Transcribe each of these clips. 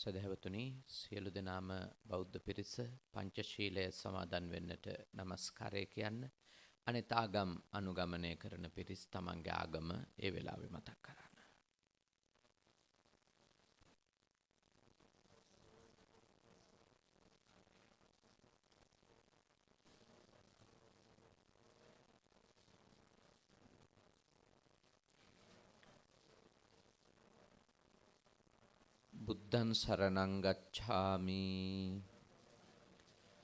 සදහැවතුනි සියලු දෙනාම බෞද්ධ පිරිස පංචශීලය සමාදන් වෙන්නට নমස්කාරය කියන්න. අනිත් ආගම් අනුගමනය කරන පිරිස් තමන්ගේ ආගම ඒ වෙලාවේ මතක් කරන්න. බුද්ධං සරණං ගච්ඡාමි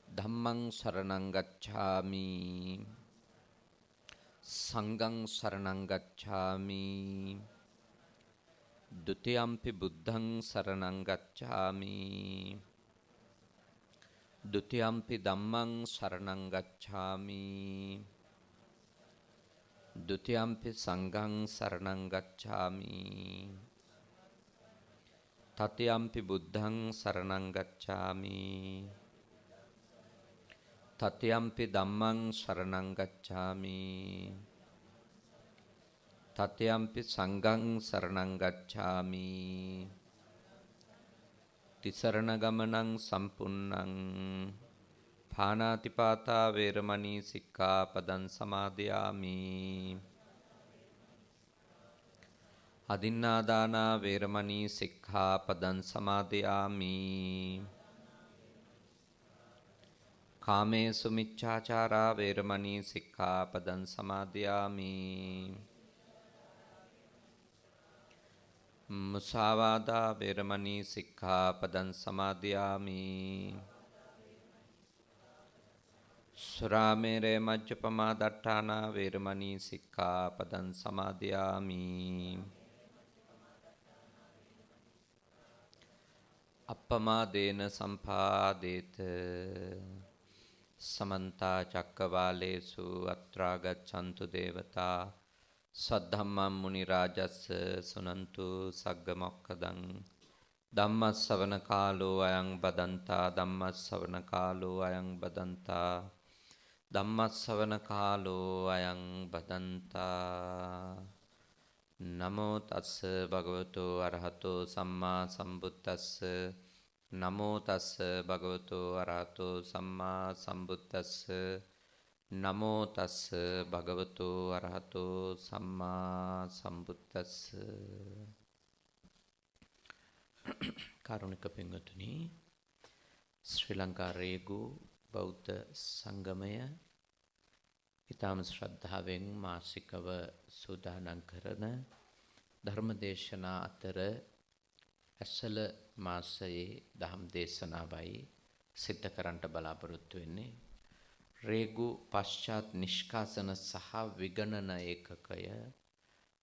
ධම්මං සරණං ගච්ඡාමි සංඝං සරණං ගච්ඡාමි ဒ ුතියම්පි බුද්ධං සරණං ගච්ඡාමි ဒ ුතියම්පි ධම්මං සරණං ගච්ඡාමි ဒ ුතියම්පි සංඝං සරණං ගච්ඡාමි තතියම්පි බුද්ධං සරණං ගච්ඡාමි තතියම්පි ධම්මං සරණං ගච්ඡාමි තතියම්පි සංඝං සරණං ගච්ඡාමි තිසරණ ගමනං සම්පුන්නං පාණාතිපාතා වේරමණී සික්ඛාපදං සමාදියාමි අදින්නාදානා වේරමණී සික්ඛාපදං සමාදියාමි කාමේසු මිච්ඡාචාරා වේරමණී සික්ඛාපදං සමාදියාමි මුසාවාදා වේරමණී සික්ඛාපදං සමාදියාමි සුරාමේරය මජ්ජපමා දට්ඨානා වේරමණී සික්ඛාපදං සමාදියාමි අප්පමාදේන සම්පාදේත සමන්තා චක්කවාලේසු අත්‍රා ගච්ඡන්තු දේවතා සද්ධම්මං මුනි රාජස්ස සුනන්තු සග්ග මොක්ඛදං ධම්මස්සවන කාලෝ අයං බදන්තා ධම්මස්සවන කාලෝ අයං බදන්තා ධම්මස්සවන කාලෝ අයං බදන්තා නමෝ තස්ස භගවතු අරහතෝ සම්මා සම්බුද්දස්ස නමෝ තස්ස භගවතු අරහතෝ සම්මා සම්බුද්දස්ස නමෝ තස්ස භගවතු අරහතෝ සම්මා සම්බුද්දස්ස කාරුණික පින්වතුනි ශ්‍රී ලංකා රේගු බෞද්ධ සංගමය ඊටම ශ්‍රද්ධාවෙන් මාසිකව සූදානම් කරන ධර්මදේශනා අතර ඇසළ මාසයේ ධම් දේශනාවයි සිද්ධ කරන්නට බලාපොරොත්තු වෙන්නේ රේගු පශ්චාත් නිෂ්කාසන සහ විගණන ඒකකය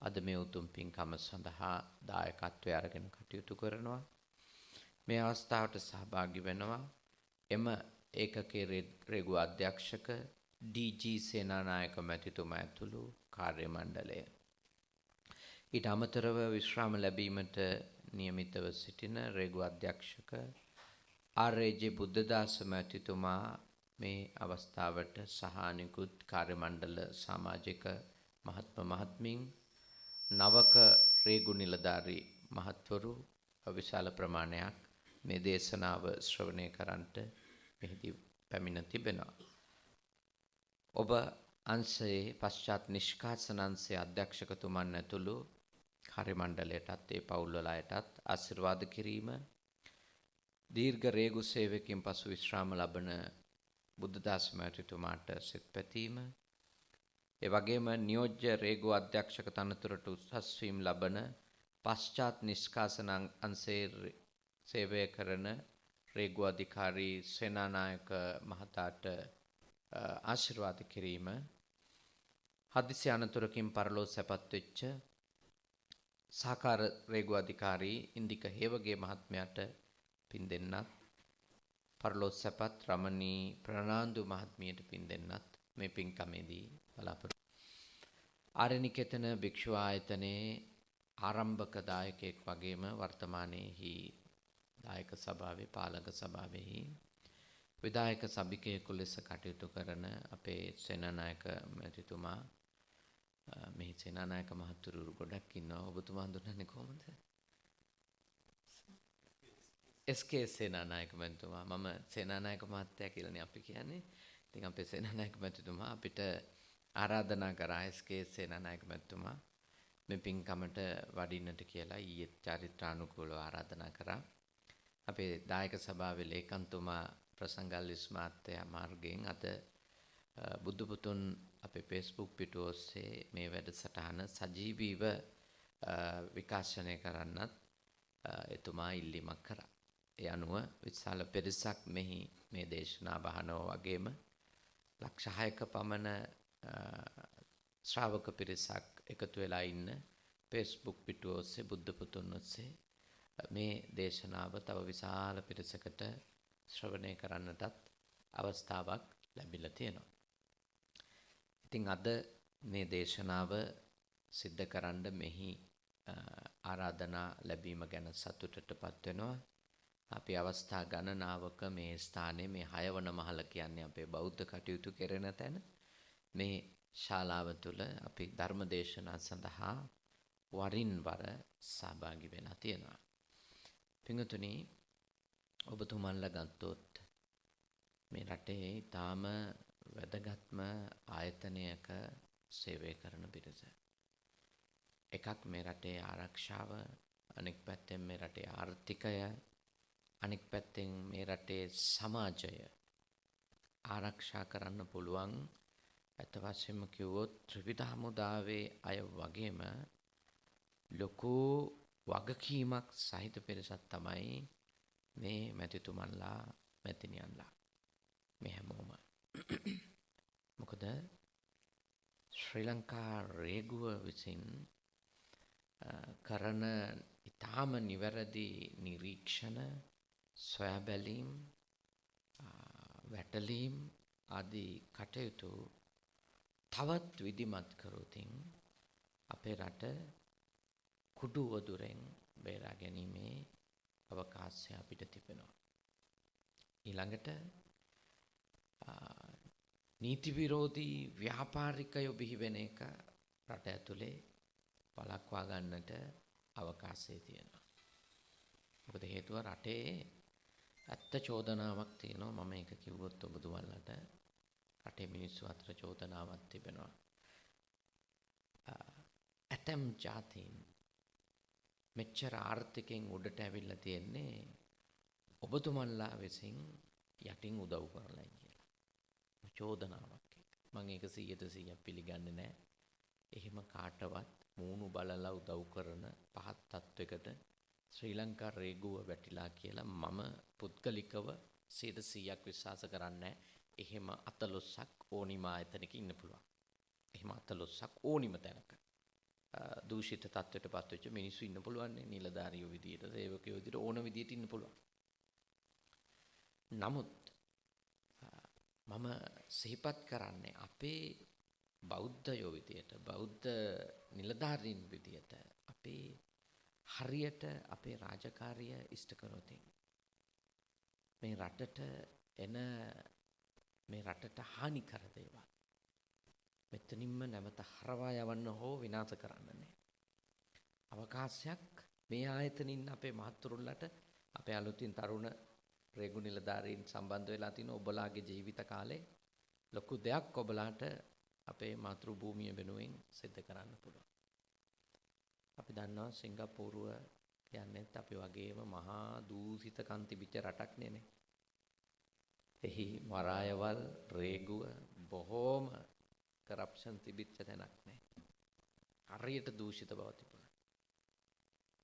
අද මේ උතුම් පින්කම සඳහා දායකත්වය අරගෙන කටයුතු කරනවා මේ අවස්ථාවට සහභාගී වෙනවා එම ඒකකයේ රේගු අධ්‍යක්ෂක ඩී.ජී. සේනානායක මැතිතුමා ඇතුළු කාර්ය මණ්ඩලය ඊට අමතරව විශ්‍රාම ලැබීමට නියමිතව සිටින රේගු අධ්‍යක්ෂක ආර්.ඒ.ජේ. බුද්ධදාස මැතිතුමා මේ අවස්ථාවට සහ අනිකුත් කාර්ය මණ්ඩල සමාජික මහත්මීන් නවක රේගු නිලධාරී මහත්වරු විශාල ප්‍රමාණයක් මේ දේශනාව ශ්‍රවණය කරන්නට මෙහිදී පැමිණ තිබෙනවා. ඔබ අංශයේ පශ්චාත් නිෂ්කාසන අංශයේ අධ්‍යක්ෂකතුමන් ඇතුළු කාර්ය මණ්ඩලයටත් ඒ පවුල්වල අයටත් ආශිර්වාද කිරීම දීර්ඝ රේගු සේවකයන් පසු විශ්‍රාම ලබන බුද්ධදාස මැතිතුමාට සිත පැතීම ඒ වගේම නියෝජ්‍ය රේගු අධ්‍යක්ෂක තනතුරට උසස් වීම ලබන පශ්චාත් නිෂ්කාසන අංශයේ සේවය කරන රේගු අධිකාරී සේනානායක මහතාට ආශිර්වාද කිරීම හදිසි අනතුරකින් පරලෝ සැපත් වෙච්ච සහකාර රේගු අධිකාරී ඉන්දික හේවගේ මහත්මයාට පින් දෙන්නත් පරලෝ සැපත් රමණී ප්‍රනාන්දු මහත්මියට පින් දෙන්නත් මේ පින්කමේදී බලාපොරොත්තු ආරණිකේතන භික්ෂු ආයතනයේ ආරම්භක දායකයෙක් වගේම වර්තමානයේහි දායක සභාවේ පාලක සභාවෙහි විධායක සභිකයෙකු ලෙස කටයුතු කරන අපේ සේනානායක මැතිතුමා මේ සේනානායක මහතුරු ගොඩක් ඉන්නවා ඔබතුමා හඳුනන්නේ කොහොමද? එස්.කේ සේනානායක මැතිතුමා මම සේනානායක මහත්තයා කියලානේ අපි කියන්නේ. ඉතින් අපේ සේනානායක මැතිතුමා අපිට ආරාධනා කරා එස්.කේ සේනානායක මැතිතුමා මේ පින්කමට වඩින්නට කියලා ඊයේ චාරිත්‍රානුකූලව ආරාධනා කරා. අපේ දායක සභාවේ ලේකම්තුමා ප්‍රසංගල්විස් මහත්තයා මාර්ගයෙන් අද බුදු පුතුන් අපේ Facebook පිටුව ඔස්සේ මේ වැඩසටහන සජීවීව විකාශනය කරන්නත් එතුමා ඉල්ලීමක් කරා. ඒ අනුව විශාල පිරිසක් මෙහි මේ දේශනා බහනවා වගේම ලක්ෂ 6ක පමණ ශ්‍රාවක පිරිසක් එකතු වෙලා ඉන්න Facebook පිටුව ඔස්සේ බුද්ධ පුතුන් ඔස්සේ මේ දේශනාව තව විශාල පිරිසකට ශ්‍රවණය කරන්නටත් අවස්ථාවක් ලැබිලා තියෙනවා. ඉතින් අද මේ දේශනාව සිද්ධ කරන්න මෙහි ආරාධනා ලැබීම ගැන සතුටටපත් වෙනවා. අපි අවස්ථා ගණනාවක මේ ස්ථානයේ මේ 6 වන මහල කියන්නේ අපේ බෞද්ධ කටයුතු කෙරෙන තැන මේ ශාලාව තුළ අපි ධර්ම දේශනා සඳහා වරින් වර සහභාගී වෙලා තියෙනවා. පින්වතුනි ඔබතුමන්ලා ගත්තොත් මේ රටේ ඊටාම වැදගත්ම ආයතනයක සේවය කරන පිරිස. එකක් මේ රටේ ආරක්ෂාව, අනෙක් පැත්තෙන් මේ රටේ ආර්ථිකය, අනෙක් පැත්තෙන් මේ රටේ සමාජය ආරක්ෂා කරන්න පුළුවන්. අත වශයෙන්ම කිව්වොත් ත්‍රිවිධ හමුදාවේ අය වගේම ලොකු වගකීමක් සහිත පිරිසක් තමයි මේ මැතිතුමන්ලා මැතිනියන්ලා මේ හැමෝම. මොකද ශ්‍රී ලංකා රේගුව විසින් කරන ඊටාම නිවැරදි නිරීක්ෂණ, සොයා බැලීම්, වැටලීම් ආදී කටයුතු තවත් විධිමත් කරොතින් අපේ රට කුඩු වදුරෙන් බේරා ගැනීමේ අවකාශය අපිට තිබෙනවා. ඊළඟට නීති විරෝධී ව්‍යාපාරිකයෝ බිහි වෙන එක රට ඇතුලේ වළක්වා ගන්නට අවකාශය තියෙනවා. මොකද හේතුව රටේ ඇත්ත චෝදනාවක් තියෙනවා. මම ඒක කිව්වොත් ඔබතුමන්ලට රටේ මිනිස්සු අතර චෝදනාවක් තිබෙනවා. ඇතම් ජාතීන් මෙච්චර ආර්ථිකයෙන් උඩට ඇවිල්ලා තියෙන්නේ ඔබතුමන්ලා විසින් යටින් උදව් කරලා කියලා. චෝදනාවක්. මම ඒක 100% පිළිගන්නේ නැහැ. එහෙම කාටවත් මූණු බලලා උදව් කරන පහත් තත්වයකට ශ්‍රී ලංකා රේගුව වැටිලා කියලා මම පුද්ගලිකව 100% විශ්වාස කරන්නේ. එහෙම අතලොස්සක් ඕනිම ආයතනයක ඉන්න පුළුවන්. එහෙම අතලොස්සක් ඕනිම තැනක දූෂිත තත්වයටපත් වෙච්ච මිනිස්සු ඉන්න පුළුවන් නේ. නිලධාරියෝ විදියට, සේවකයෝ විදියට ඕන විදියට ඉන්න පුළුවන්. නමුත් මම සිහිපත් කරන්නේ අපේ බෞද්ධයෝ විදියට, බෞද්ධ නිලධාරීන් විදියට අපේ හරියට අපේ රාජකාරිය ඉෂ්ට කරොත් මේ රටට එන මේ රටට හානි කර දේවල් මෙතනින්ම නැවත හරවා යවන්න හෝ විනාශ කරන්න නෑ. අවකාශයක් මේ ආයතනින් අපේ මහත්තුරුන්ලට, අපේ අලුතින් තරුණ රේගු නිලධාරීන් සම්බන්ධ වෙලා තින ඔබලාගේ ජීවිත කාලේ ලොකු දෙයක් ඔබලාට අපේ මාතෘ භූමිය වෙනුවෙන් සිද්ධ කරන්න පුළුවන්. අපි දන්නවා සිංගප්පූරුව කියන්නේත් අපි වගේම මහා දූෂිත කන්තිබිච්ච රටක් නේ. එහි වරායවල් රේගුව බොහෝම කරප්ෂන් තිබිච්ච තැනක් නේ. හරියට දූෂිත බව තිබුණා.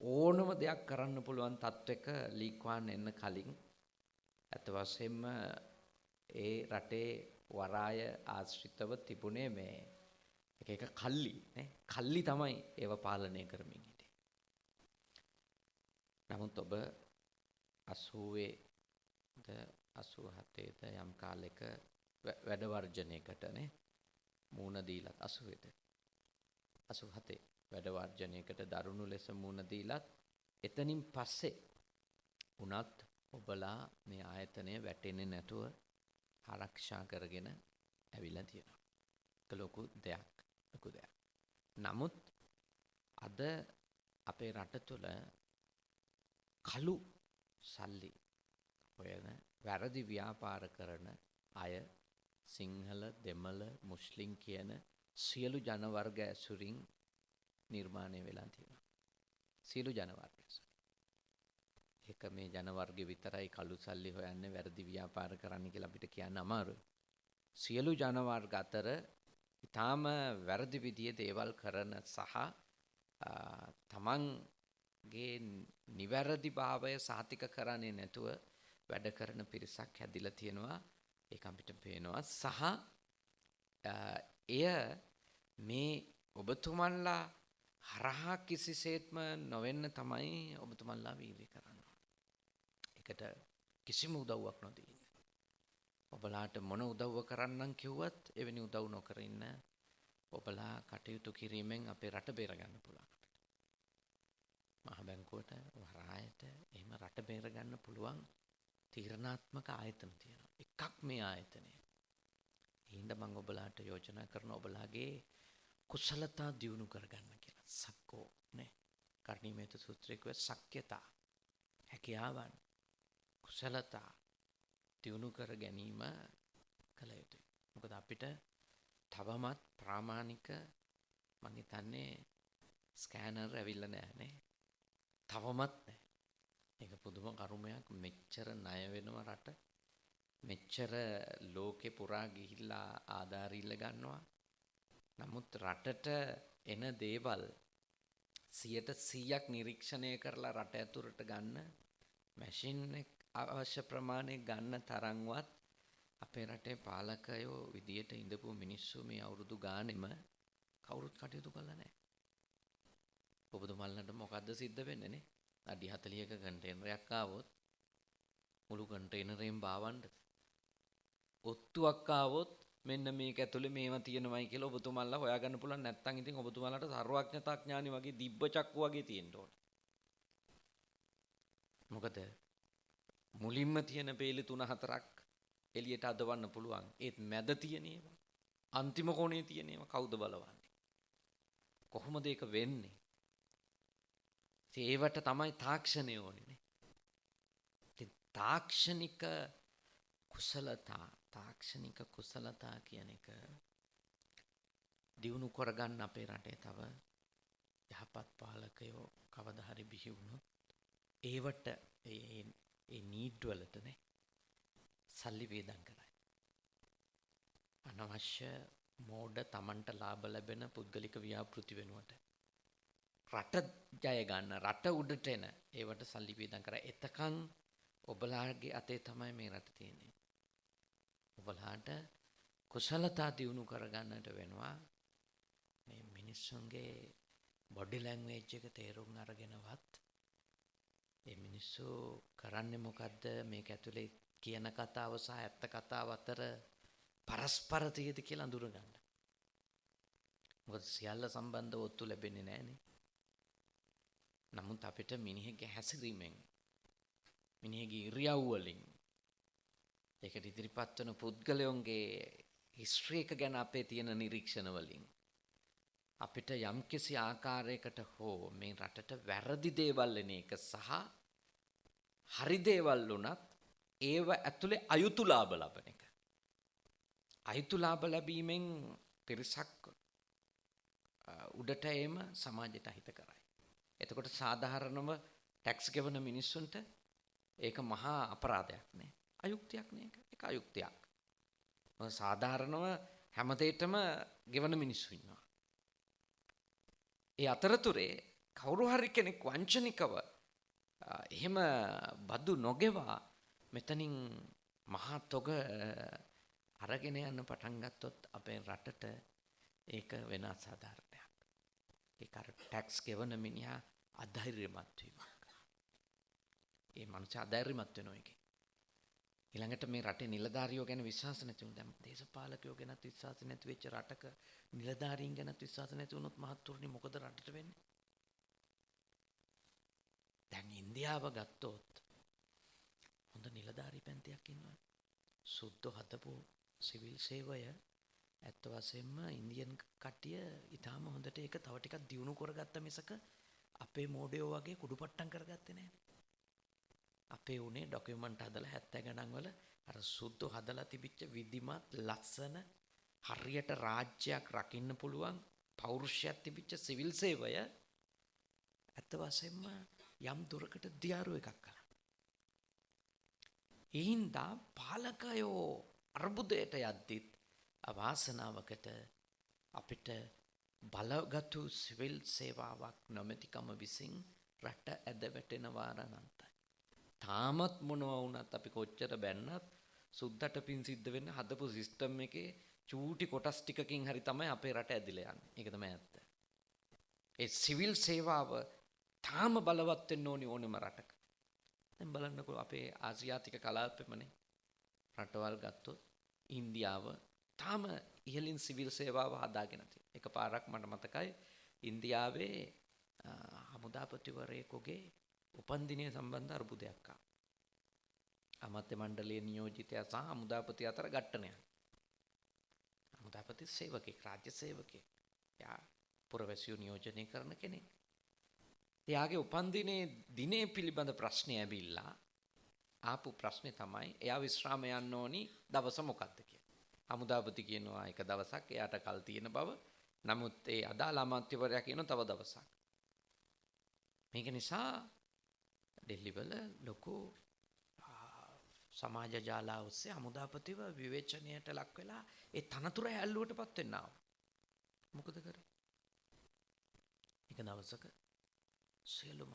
ඕනම දෙයක් කරන්න පුළුවන් තත්වයක ලීක්වාන් එන්න කලින් අත වශයෙන්ම ඒ රටේ වරාය ආශ්‍රිතව තිබුණේ මේ එක කල්ලි නේ. කල්ලි තමයි ඒව පාලනය කරමින් හිටියේ. නමුත් ඔබ 80ද 87ද යම් කාලයක වැඩ වර්ජනයකට නේ මූණ දීලත් 80ද 87 වැඩ වර්ජනයකට දරුණු ලෙස මූණ දීලත් එතනින් පස්සේ උනත් ඔබලා මේ ආයතනය වැටෙන්නේ නැතුව ආරක්ෂා කරගෙන ඇවිල්ලා තියෙනවා. ඒක ලොකු දෙයක්. නමුත් අද අපේ රට තුළ කළු සල්ලි හොයන වැරදි ව්‍යාපාර කරන අය සිංහල දෙමළ මුස්ලිම් කියන සියලු ජන වර්ග ඇසුරින් නිර්මාණය වෙලා තියෙනවා. සියලු ජන වර්ග ඇසුරින්. ඒක මේ ජන වර්ගෙ විතරයි කළු සල්ලි හොයන්නේ වැරදි ව්‍යාපාර කරන්න කියලා අපිට කියන්න අමාරුයි. සියලු ජන වර්ග අතර ඊටාම වැරදි විදිහේ දේවල් කරන සහ තමන්ගේ නිවැරදි භාවය සාතික කරන්නේ නැතුව වැඩ කරන පිරිසක් හැදිලා තියෙනවා. ඒක අපිට පේනවා. සහ එය මේ ඔබතුමන්ලා හරහා කිසිසේත්ම නොවෙන්න තමයි ඔබතුමන්ලා වීර්ය කරන්න ඕනේ. ඒකට කිසිම උදව්වක් නොදී. ඔබලාට මොන උදව්ව කරන්නම් කිව්වත් එවැනි උදව් නොකර ඉන්න ඔබලා කටයුතු කිරීමෙන් අපේ රට බේර ගන්න පුළුවන්. මහ බැංකුවට වරායට එහෙම රට බේර ගන්න පුළුවන් තීරණාත්මක ආයතන තියෙනවා. එකක් මේ ආයතනය. හින්දා මම ඔබලාට යෝජනා කරන ඔබලාගේ කුසලතා දියුණු කරගන්න කියලා. සක්කෝ නේ. කර්ණීමේත සූත්‍රයේ කිව්ව සක්්‍යතා. හැකියාවන් කුසලතා දියුණු කර ගැනීම කළ යුතුයි. මොකද අපිට තවමත් ප්‍රාමාණික මම හිතන්නේ ස්කෑනර් ඇවිල්ලා නැහැ නේ. තවමත් නැහැ. ඒක පුදුම කරුමයක්. මෙච්චර ණය වෙනවා රට. මෙච්චර ලෝකේ පුරා ගිහිල්ලා ආධාර ඉල්ල ගන්නවා. නමුත් රටට එන දේවල් 100% නිරීක්ෂණය කරලා රට ඇතුළට ගන්න මැෂින් එක අවශ්‍ය ප්‍රමාණය ගන්න තරම්වත් අපේ රටේ පාලකයෝ විදියට ඉඳපු මිනිස්සු මේ අවුරුදු ගානෙම කවුරුත් කටයුතු කළා නැහැ. ඔබතුමල්ලන්ට මොකද්ද සිද්ධ වෙන්නේ නේ? අඩි 40ක කන්ටේනරයක් ආවොත් මුළු කන්ටේනරයෙන් බාවන්නද? ඔත්තුවක් ආවොත් මෙන්න මේක ඇතුලේ මේවා තියෙනවයි කියලා ඔබතුමල්ලා හොයාගන්න පුළුවන්. නැත්නම් ඉතින් ඔබතුමල්ලාට සර්වඥතා ඥානි වගේ දිබ්බ චක්කු වගේ තියෙන්න ඕනේ. මොකද මුලින්ම තියෙන පේලි 3-4ක් එළියට අදවන්න පුළුවන්. ඒත් මැද තියෙන ඒවා අන්තිම කොනේ තියෙන ඒවා කවුද බලවන්නේ? කොහොමද ඒක වෙන්නේ? ඒවට තමයි තාක්ෂණය ඕනේ නේ. තාක්ෂණික කුසලතා කියන එක දියුණු කරගන්න අපේ රටේ තව යහපත් පාලකයෝ කවදා හරි බිහි වුණොත් ඒවට ඒ නීඩ් වලට නේ සල්ලි වේදම් කරයි. අනවශ්‍ය මෝඩ Tamanට ලාභ ලැබෙන පුද්ගලික ව්‍යාපෘති වෙනුවට රට ජය ගන්න රට උඩට එන ඒවට සල්ලි වේදම් කරයි. එතකන් ඔබලාගේ අතේ තමයි මේ රට තියෙන්නේ. ඔබලාට කුසලතා දියුණු කරගන්නට වෙනවා. මේ මිනිස්සුන්ගේ බොඩි ලැන්ග්වේජ් එක තේරුම් අරගෙනවත් මේ මිනිස්සු කරන්නේ මොකද්ද මේක ඇතුලේ කියන කතාව සහ ඇත්ත කතාව අතර පරස්පර තියෙද කියලා අඳුරගන්න. මොකද සියල්ල සම්බන්ධව ඔත්තු ලැබෙන්නේ නැහනේ. නමුත් අපිට මිනිහෙක්ගේ හැසිරීමෙන් මිනිහෙක්ගේ ඉරියව් වලින් ඒකට ඉදිරිපත් වෙන පුද්ගලයන්ගේ හිස්ටරි එක ගැන අපේ තියෙන නිරීක්ෂණ වලින් අපිට යම්කිසි ආකාරයකට හෝ මේ රටට වැරදි දේවල් වෙන එක සහ හරි දේවල් වුණත් ඒව ඇතුලේ අයුතු ලාභ ලබන එක. අයුතු ලාභ ලැබීමෙන් පිරිසක් උඩට එම සමාජයට හිත කරයි. එතකොට සාධාරණව ටැක්ස් ගෙවන මිනිස්සුන්ට ඒක මහා අපරාධයක් නේ. අයුක්තියක් නේ ඒක. ඒක අයුක්තියක්. සාධාරණව හැමදේටම ගෙවන මිනිස්සු ඉන්නවා. ඒ අතරතුරේ කවුරු හරි කෙනෙක් වංචනිකව එහෙම බදු නොගෙවා මෙතනින් මහා තොග අරගෙන යන්න පටන් ගත්තොත් අපේ රටට ඒක වෙන අසාධාරණයක්. ඒක අර ටැක්ස් ගෙවන මිනිහා අධෛර්යමත් වීමක්. ඒ මනුස්ස අධෛර්යමත් වෙනවා ඒකේ. ඊළඟට මේ රටේ නිලධාරියෝ ගැන විශ්වාස නැති වුණා. දැන් දේශපාලකයෝ ගැනත් විශ්වාස නැති වෙච්ච රටක නිලධාරීන් ගැනත් විශ්වාස නැති වුණොත් මහත්තුරුනි මොකද රටට වෙන්නේ? දැන් ඉන්දියාව ගත්තොත් හොඳ නිලධාරී පැන්තියක් ඉන්නවා. සුද්ධ හදපු සිවිල් සේවය ඇත්ත වශයෙන්ම ඉන්දියන් කට්ටිය ඊටාම හොඳට ඒක තව ටිකක් දියුණු කරගත්ත මිසක අපේ මෝඩයෝ වගේ කුඩුපට්ටම් කරගත්තේ නැහැ. අපේ උනේ ඩොකියුමන්ට් හදලා 70 ගණන් වල අර සුද්ධ හදලා තිබිච්ච විධිමත් ලස්සන හරියට රාජ්‍යයක් රකින්න පුළුවන් පෞරුෂයක් තිබිච්ච සිවිල් සේවය ඇත්ත වශයෙන්ම යම් දුරකට දියාරු එකක් කළා. ඒ හින්දා පාලකයෝ අර්බුදයට යද්දිත් අවාසනාවකට අපිට බලගතු සිවිල් සේවාවක් නොමැතිකම විසින් රට ඇද වැටෙනවා අනන්තයි. තාමත් මොනවා වුණත් අපි කොච්චර බැන්නත් සුද්දට පින් සිද්ධ වෙන්න හදපු සිස්ටම් එකේ චූටි කොටස් ටිකකින් හරි තමයි අපේ රට ඇදිලා යන්නේ. ඒක තමයි ඇත්ත. ඒ සිවිල් සේවාව තාම බලවත් වෙන්න ඕනි ඕනෙම රටක. දැන් බලන්නකෝ අපේ ආසියාතික කලාපෙමනේ රටවල් ගත්තොත් ඉන්දියාව තාම ඉහළින් සිවිල් සේවාව හදාගෙන තියෙනවා. එකපාරක් මට මතකයි ඉන්දියාවේ හමුදාපතිවරයෙකුගේ උපන්දිනය සම්බන්ධ අර්බුදයක් ආවා. අමාත්‍ය මණ්ඩලයේ නියෝජිතයා සහ හමුදාපති අතර ගැටණයක්. හමුදාපති සේවකෙක්, රාජ්‍ය සේවකෙක්. යා පුරවැසියෝ නියෝජනය කරන කෙනෙක්. එයාගේ උපන්දිනයේ දිනේ පිළිබඳ ප්‍රශ්නය ඇවිල්ලා ආපු ප්‍රශ්නේ තමයි එයා විශ්‍රාම යන්න ඕනි දවස මොකක්ද කියලා. හමුදාපති කියනවා එක දවසක් එයාට කල් තියෙන බව. නමුත් ඒ අදාළ අමාත්‍යවරයා කියනවා තව දවසක්. මේක නිසා ඩෙල්ලිවල ලොකු සමාජ ජාලා ඔස්සේ හමුදාපතිව විවේචනයට ලක් වෙලා ඒ තනතුර ඇල්ලුවටපත් වෙන්න ආවා. මොකද කරේ? එක දවසක සියලුම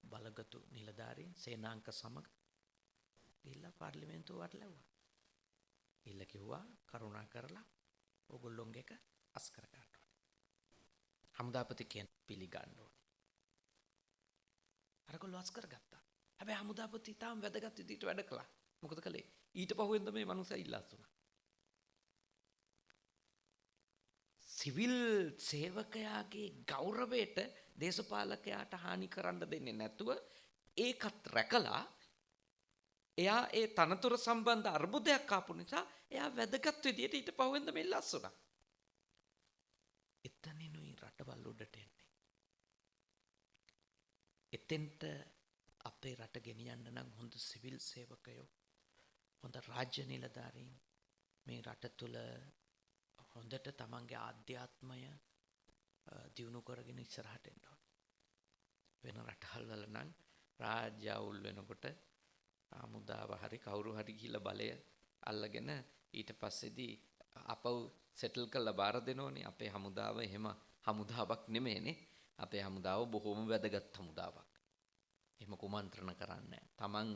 බලගතු නිලධාරීන් සේනාංක සමග ගිහිල්ලා පාර්ලිමේන්තුව වටලැව්වා. ගිහිල්ලා කිව්වා කරුණා කරලා ඕගොල්ලොන්ගේ එක අස් කර ගන්න ඕනේ. හමුදාපති කියන පිළිගන්න ඕනේ. අරගොල්ලෝ අස් කරගත්තා. හැබැයි හමුදාපති තාම වැදගත් විදිහට වැඩ කළා. මොකද කළේ? ඊට පහුවෙන්ද මේ මනුස්සයා ඉල්ලා දුන්නා. සිවිල් සේවකයාගේ ගෞරවයට දේශපාලකයාට හානි කරන්න දෙන්නේ නැතුව ඒකත් රැකලා එයා ඒ තනතුර සම්බන්ධ අර්බුදයක් ආපු නිසා එයා වැදගත් විදියට ඊට පහුවෙන්ද මේ ඉල්ලාස්සුණා. එතනිනුයි රටවල් උඩට එන්නේ. එතෙන්ට අපේ රට ගෙනියන්න නම් හොඳ සිවිල් සේවකයෝ, හොඳ රාජ්‍ය නිලධාරීන් මේ රට තුළ හොඳට තමන්ගේ ආධ්‍යාත්මය දියුණු කරගෙන ඉස්සරහට එන්න ඕනේ. වෙන රටවල් වල නම් රාජ්‍ය අවුල් වෙනකොට හමුදාව හරි කවුරු හරි ගිහිල්ලා බලය අල්ලගෙන ඊට පස්සේදී අපව සෙටල් කරලා බාර දෙනෝනේ. අපේ හමුදාව එහෙම හමුදාවක් නෙමෙයිනේ. අපේ හමුදාව බොහොම වැදගත් හමුදාවක්. එහෙම කුමන්ත්‍රණ කරන්නේ තමන්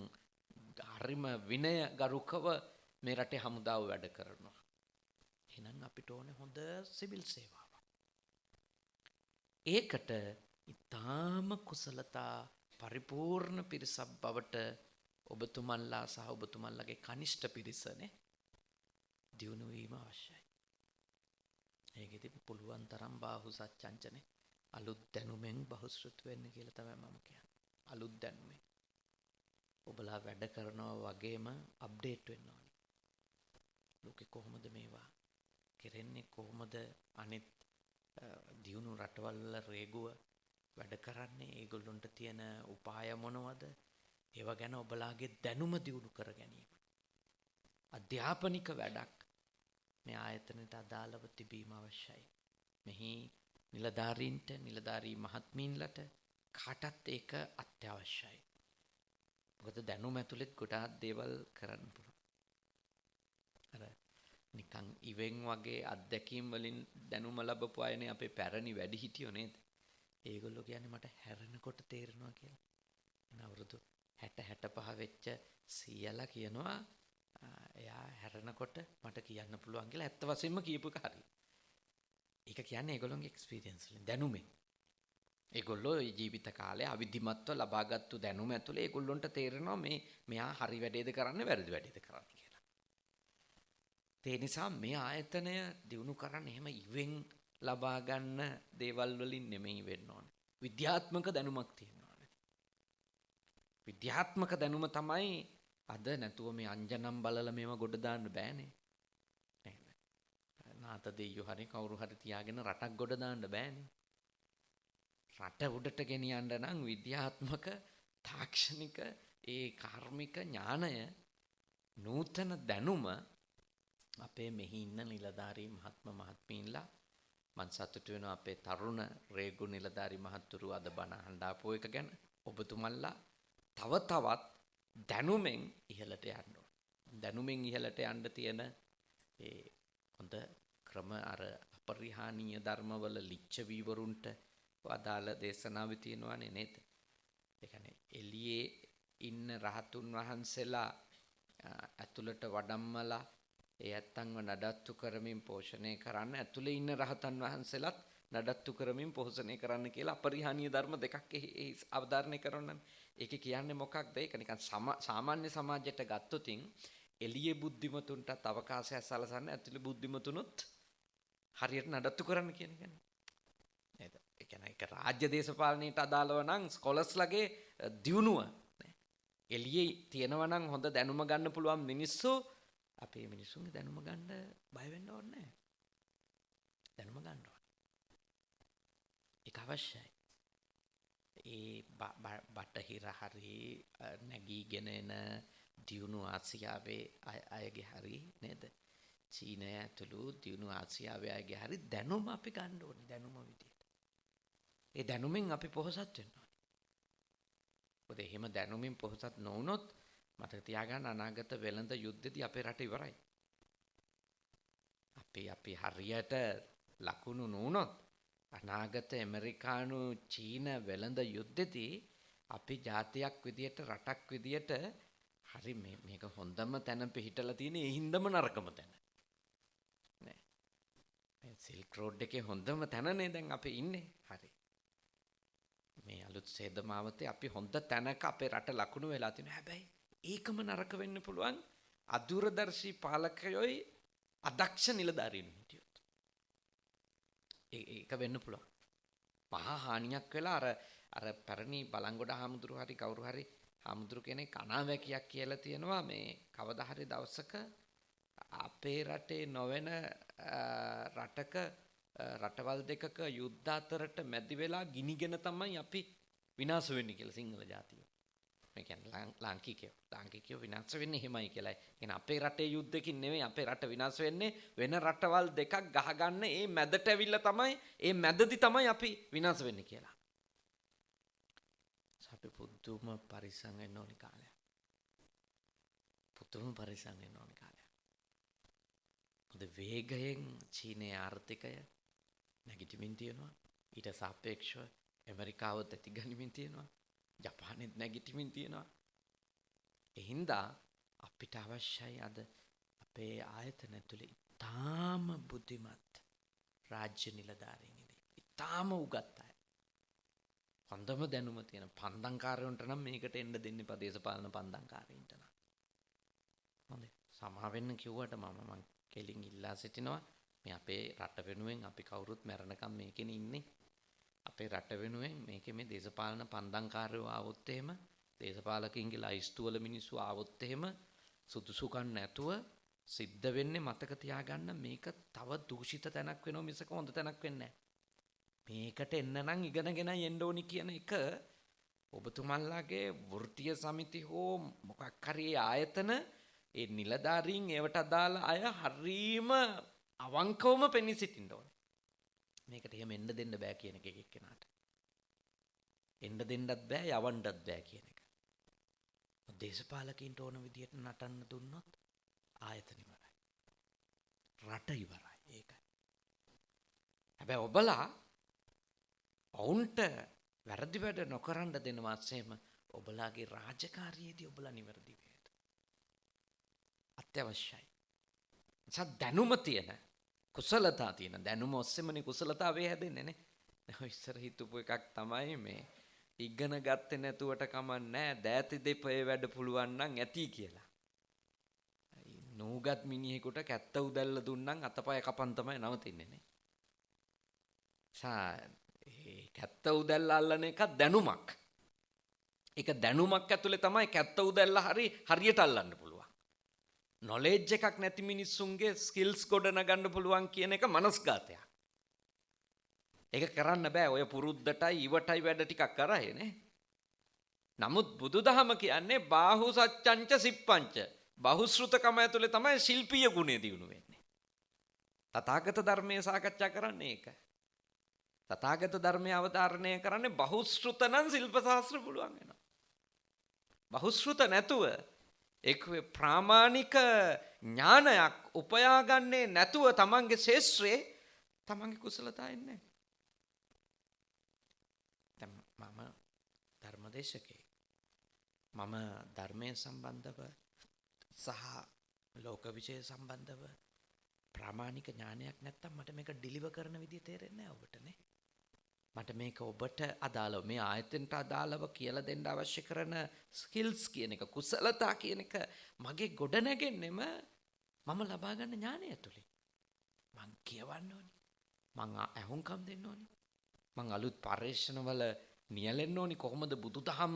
හරිම විනය ගරුකව මේ රටේ හමුදාව වැඩ කරනවා. එහෙනම් අපිට ඕනේ හොඳ සිවිල් සේවාවක්. ඒකට ඊටාම කුසලතා පරිපූර්ණ පිරිසක් බවට ඔබතුමන්ලා සහ ඔබතුමන්ලාගේ කනිෂ්ඨ පිරිසනේ දියුණු වීම අවශ්‍යයි. ඒකෙදි පුළුවන් තරම් බාහුව සත්‍යංචනේ අලුත් දැනුමෙන් බහුශෘත වෙන්න කියලා තමයි මම කියන්නේ. අලුත් දැනුමෙන් ඔබලා වැඩ කරනවා වගේම අප්ඩේට් වෙන්න ඕනේ. ලෝකේ කොහොමද මේවා කරන්නේ, කොහොමද අනිත් දියුණු රටවල් වල රේගුව වැඩ කරන්නේ, ඒගොල්ලොන්ට තියෙන උපාය මොනවද? ඒව ගැන ඔබලාගේ දැනුම දියුණු කර ගැනීම. අධ්‍යාපනික වැඩක් මේ ආයතනයට අදාළව තිබීම අවශ්‍යයි. මෙහි නිලධාරීන්ට, නිලධාරී මහත්මීන්ලට කාටත් ඒක අත්‍යවශ්‍යයි. මොකද දැනුම ඇතුළෙත් ගොඩාක් දේවල් කරන්න පුළුවන්. අර නිකන් ඉවෙන් වගේ අත්දැකීම් වලින් දැනුම ලැබපු අයනේ අපේ පැරණි වැඩිහිටියෝ නේද? ඒගොල්ලෝ කියන්නේ මට හැරෙනකොට තේරෙනවා කියලා. එන අවුරුදු 60 65 වෙච්ච සීයලා කියනවා එයා හැරෙනකොට මට කියන්න පුළුවන් කියලා. ඇත්ත වශයෙන්ම කියපු එක හරි. ඒක කියන්නේ ඒගොල්ලෝගේ එක්ස්පීරියන්ස් වලින් දැනුමෙන්. ඒගොල්ලෝ ජීවිත කාලේ අවිධිමත්ව ලබාගත්තු දැනුම ඇතුලේ ඒගොල්ලොන්ට තේරෙනවා මෙයා හරි වැඩේද කරන්නේ වැරදි වැඩේද කරන්නේ කියලා. ඒ නිසා මේ ආයතනය දිනු කරන්න එහෙම ඉවෙන් ලබා ගන්න දේවල් වලින් නෙමෙයි වෙන්න ඕනේ. විද්‍යාත්මක දැනුමක් තියෙන්න ඕනේ. විද්‍යාත්මක දැනුම තමයි අද නැතුව මේ අංජනම් බලලා මේව ගොඩ දාන්න බෑනේ. නේද? නාත දෙයියෝ හරි කවුරු හරි තියාගෙන රටක් ගොඩ දාන්න බෑනේ. රට උඩට ගෙනියන්න නම් විද්‍යාත්මක තාක්ෂණික ඒ කාර්මික ඥානය නූතන දැනුම අපේ මෙහි ඉන්න නිලධාරී මහත්ම මහත්මීන්ලා මං සතුටු වෙනවා අපේ තරුණ රේගු නිලධාරී මහත්තුරු අද බණ අහන්න ආපු එක ගැන. ඔබතුමන්ලා තව තවත් දැනුමෙන් ඉහළට යන්න ඕන. දැනුමෙන් ඉහළට යන්න තියෙන ඒ හොඳ ක්‍රම අර අපරිහානීය ධර්මවල ලිච්ඡවීවරුන්ට අදාළ දේශනාවේ තියෙනවානේ නේද? ඒ කියන්නේ එළියේ ඉන්න රහතුන් වහන්සේලා ඇතුළට වඩම්මලා ඒ ඇත්තන්ව නඩත්තු කරමින් පෝෂණය කරන්න, ඇතුළේ ඉන්න රහතන් වහන්සේලාත් නඩත්තු කරමින් පෝෂණය කරන්න කියලා අපරිහානීය ධර්ම දෙකක් එහි අවධාරණය කරනවා. ඒකේ කියන්නේ මොකක්ද? ඒක නිකන් සාමාන්‍ය සමාජයට ගත්තොතින් එළියේ බුද්ධිමතුන්ටත් අවකාශයක් සලසන්න, ඇතුළේ බුද්ධිමතුනුත් හරියට නඩත්තු කරන්න කියන එකනේ. නේද? ඒ කියන්නේ ඒක රාජ්‍ය දේශපාලනයට අදාළව නම් ස්කොලර්ස්ලගේ දියුණුව එළියේ තියෙනවා නම් හොඳ දැනුම ගන්න පුළුවන් මිනිස්සු අපේ මිනිස්සුන්ගේ දැනුම ගන්න බය වෙන්න ඕනේ නැහැ. දැනුම ගන්න ඕනේ. ඒක අවශ්‍යයි. ඒ බටහිර හරි නැගීගෙන එන දියුණු ආසියාවේ අයගේ හරි නේද? චීනය ඇතුළු දියුණු ආසියාවේ අයගේ හරි දැනුම අපි ගන්න ඕනේ දැනුම විදියට. ඒ දැනුමින් අපි පොහොසත් වෙන්න ඕනේ. මොකද එහෙම දැනුමින් පොහොසත් නොවුනොත් මතක තියාගන්න අනාගත වෙළඳ යුද්ධෙදී අපේ රට ඉවරයි. අපි හරියට ලකුණු නොවුනොත් අනාගත ඇමරිකානු චීන වෙළඳ යුද්ධෙදී අපි ජාතියක් විදියට රටක් විදියට හරි මේක හොඳම තැන පිහිටලා තියෙන ඒ හින්දම නරකම තැන. නේ. මේ සිල්ක් රෝඩ් එකේ හොඳම තැනනේ දැන් අපි ඉන්නේ. හරි. මේ අලුත් සේදමාවතේ අපි හොඳ තැනක අපේ රට ලකුණු වෙලා තියෙනවා. හැබැයි ඒකම නරක වෙන්න පුළුවන් අදූරදර්ශී පාලකයෝයි අදක්ෂ නිලධාරීන් හිටියොත්. ඒක වෙන්න පුළුවන්. මහා හානියක් වෙලා අර පැරණි බලංගොඩ හාමුදුරු හරි කවුරු හරි හාමුදුරු කෙනෙක් අනාවැකියක් කියලා තියෙනවා මේ කවදා හරි දවසක අපේ රටේ නොවන රටක රටවල් දෙකක යුද්ධ අතරට මැදි වෙලා ගිනිගෙන තමයි අපි විනාශ වෙන්නේ කියලා සිංහල ජාතිය. මේ කියන්නේ ලාංකිකයෝ විනාශ වෙන්නේ එහෙමයි කියලා. කියන්නේ අපේ රටේ යුද්ධකින් නෙවෙයි අපේ රට විනාශ වෙන්නේ වෙන රටවල් දෙකක් ගහගන්න ඒ මැදට ඇවිල්ලා තමයි ඒ මැදදි තමයි අපි විනාශ වෙන්නේ කියලා. අපි පුදුම පරිස්සම් වෙන්න ඕනි කාලයක්. පුදුම පරිස්සම් වෙන්න ඕනි කාලයක්. මොකද වේගයෙන් චීනයේ ආර්ථිකය නැගිටිමින් තියෙනවා. ඊට සාපේක්ෂව ඇමරිකාව තැතිගනිමින් තියෙනවා. ජපානෙත් නැගිටිමින් තියෙනවා. ඒ හින්දා අපිට අවශ්‍යයි අද අපේ ආයතන ඇතුලේ ඉතාම බුද්ධිමත් රාජ්‍ය නිලධාරීන් ඉන්නේ. ඉතාම උගත් අය. හොඳම දැනුම තියෙන පන්දම්කාරයන්ට නම් මේකට එන්න දෙන්න එපා දේශපාලන පන්දම්කාරයින්ට නම්. හොඳයි. සමා වෙන්න කිව්වට මම කෙලින් ඉල්ලා සිටිනවා මේ අපේ රට වෙනුවෙන් අපි කවුරුත් මැරණකම් මේකෙන ඉන්නේ. අපේ රට වෙනුවෙන් මේකේ මේ දේශපාලන පන්දම්කාරයෝ ආවොත් එහෙම දේශපාලකින්ගේ ලයිස්තු වල මිනිස්සු ආවොත් එහෙම සුදුසුකම් නැතුව සිද්ධ වෙන්නේ මතක තියාගන්න මේක තව දූෂිත තැනක් වෙනවා මිසක හොඳ තැනක් වෙන්නේ නැහැ. මේකට එන්න නම් ඉගෙනගෙන යන්න ඕනි කියන එක ඔබතුමන්ලාගේ වෘත්තීය සමිති හෝ මොකක් හරි ආයතන ඒ නිලධාරීන් ඒවට අදාළ අය හරීම අවංකවම පෙනී සිටින්න ඕනේ. මේකට එහෙම එන්න දෙන්න බෑ කියන එක එක්කෙනාට. එන්න දෙන්නත් බෑ යවන්නත් බෑ කියන එක. දේශපාලකින්ට ඕන විදියට නටන්න දුන්නොත් ආයතන ඉවරයි. රට ඉවරයි. ඒකයි. හැබැයි ඔබලා ඔවුන්ට වැරදි වැඩ නොකරන්න දෙනවා සේම ඔබලාගේ රාජකාරියේදී ඔබලා නිවැරදි වේද. අත්‍යවශ්‍යයි. දැනුම තියෙන කුසලතා තියෙන දැනුම ඔස්සේමනේ කුසලතාවේ හැදෙන්නේ නේ. දැන් ඉස්සර හිතපු එකක් තමයි මේ ඉගෙන ගත්තේ නැතුවට කමන්නේ දෑති දෙපේ වැඩ පුළුවන් නම් ඇති කියලා. නූගත් මිනිහෙකුට කැත්ත උදැල්ල දුන්නම් අතපය කපන් තමයි නවතින්නේ නේ. ඒ කැත්ත උදැල්ල අල්ලන එක දැනුමක්. ඒක දැනුමක් ඇතුලේ තමයි කැත්ත උදැල්ල හරියට අල්ලන්න පුළුවන්. නොලෙජ් එකක් නැති මිනිස්සුන්ගේ ස්කිල්ස් ගොඩනගන්න පුළුවන් කියන එක මනස්ගතයක්. ඒක කරන්න බෑ ඔය පුරුද්දටයි ඉවටයි වැඩ ටිකක් කරායේ නේ. නමුත් බුදුදහම කියන්නේ බාහු සච්චංච සිප්පංච. බහුශ්‍රුතකම ඇතුලේ තමයි ශිල්පීය ගුණය දියුණු වෙන්නේ. තථාගත ධර්මයේ සාකච්ඡා කරන්නේ ඒක. තථාගත ධර්මයේ අවධාරණය කරන්නේ බහුශ්‍රුත නම් ශිල්ප ශාස්ත්‍ර පුළුවන් වෙනවා. බහුශ්‍රුත නැතුව එක් ප්‍රාමාණික ඥානයක් උපයාගන්නේ නැතුව තමන්ගේ ශේෂ්ත්‍රයේ තමන්ගේ කුසලතා එන්නේ. දැන් මම ධර්මදේශකේ මම ධර්මයේ සම්බන්ධව සහ ලෝක විෂය සම්බන්ධව ප්‍රාමාණික ඥානයක් නැත්තම් මට මේක ඩිලිවර් කරන විදිය තේරෙන්නේ නැහැ ඔබට නේ. මට මේක ඔබට අදාළව මේ ආයතනට අදාළව කියලා දෙන්න අවශ්‍ය කරන ස්කිල්ස් කියන එක කුසලතා කියන එක මගේ ගොඩ නැගෙන්නෙම මම ලබා ගන්න ඥානය ඇතුලේ. මං කියවන්න ඕනි. මං අහුම්කම් දෙන්න ඕනි. මං අලුත් පරිශ්‍රණවල නියැලෙන්න ඕනි කොහොමද බුදුදහම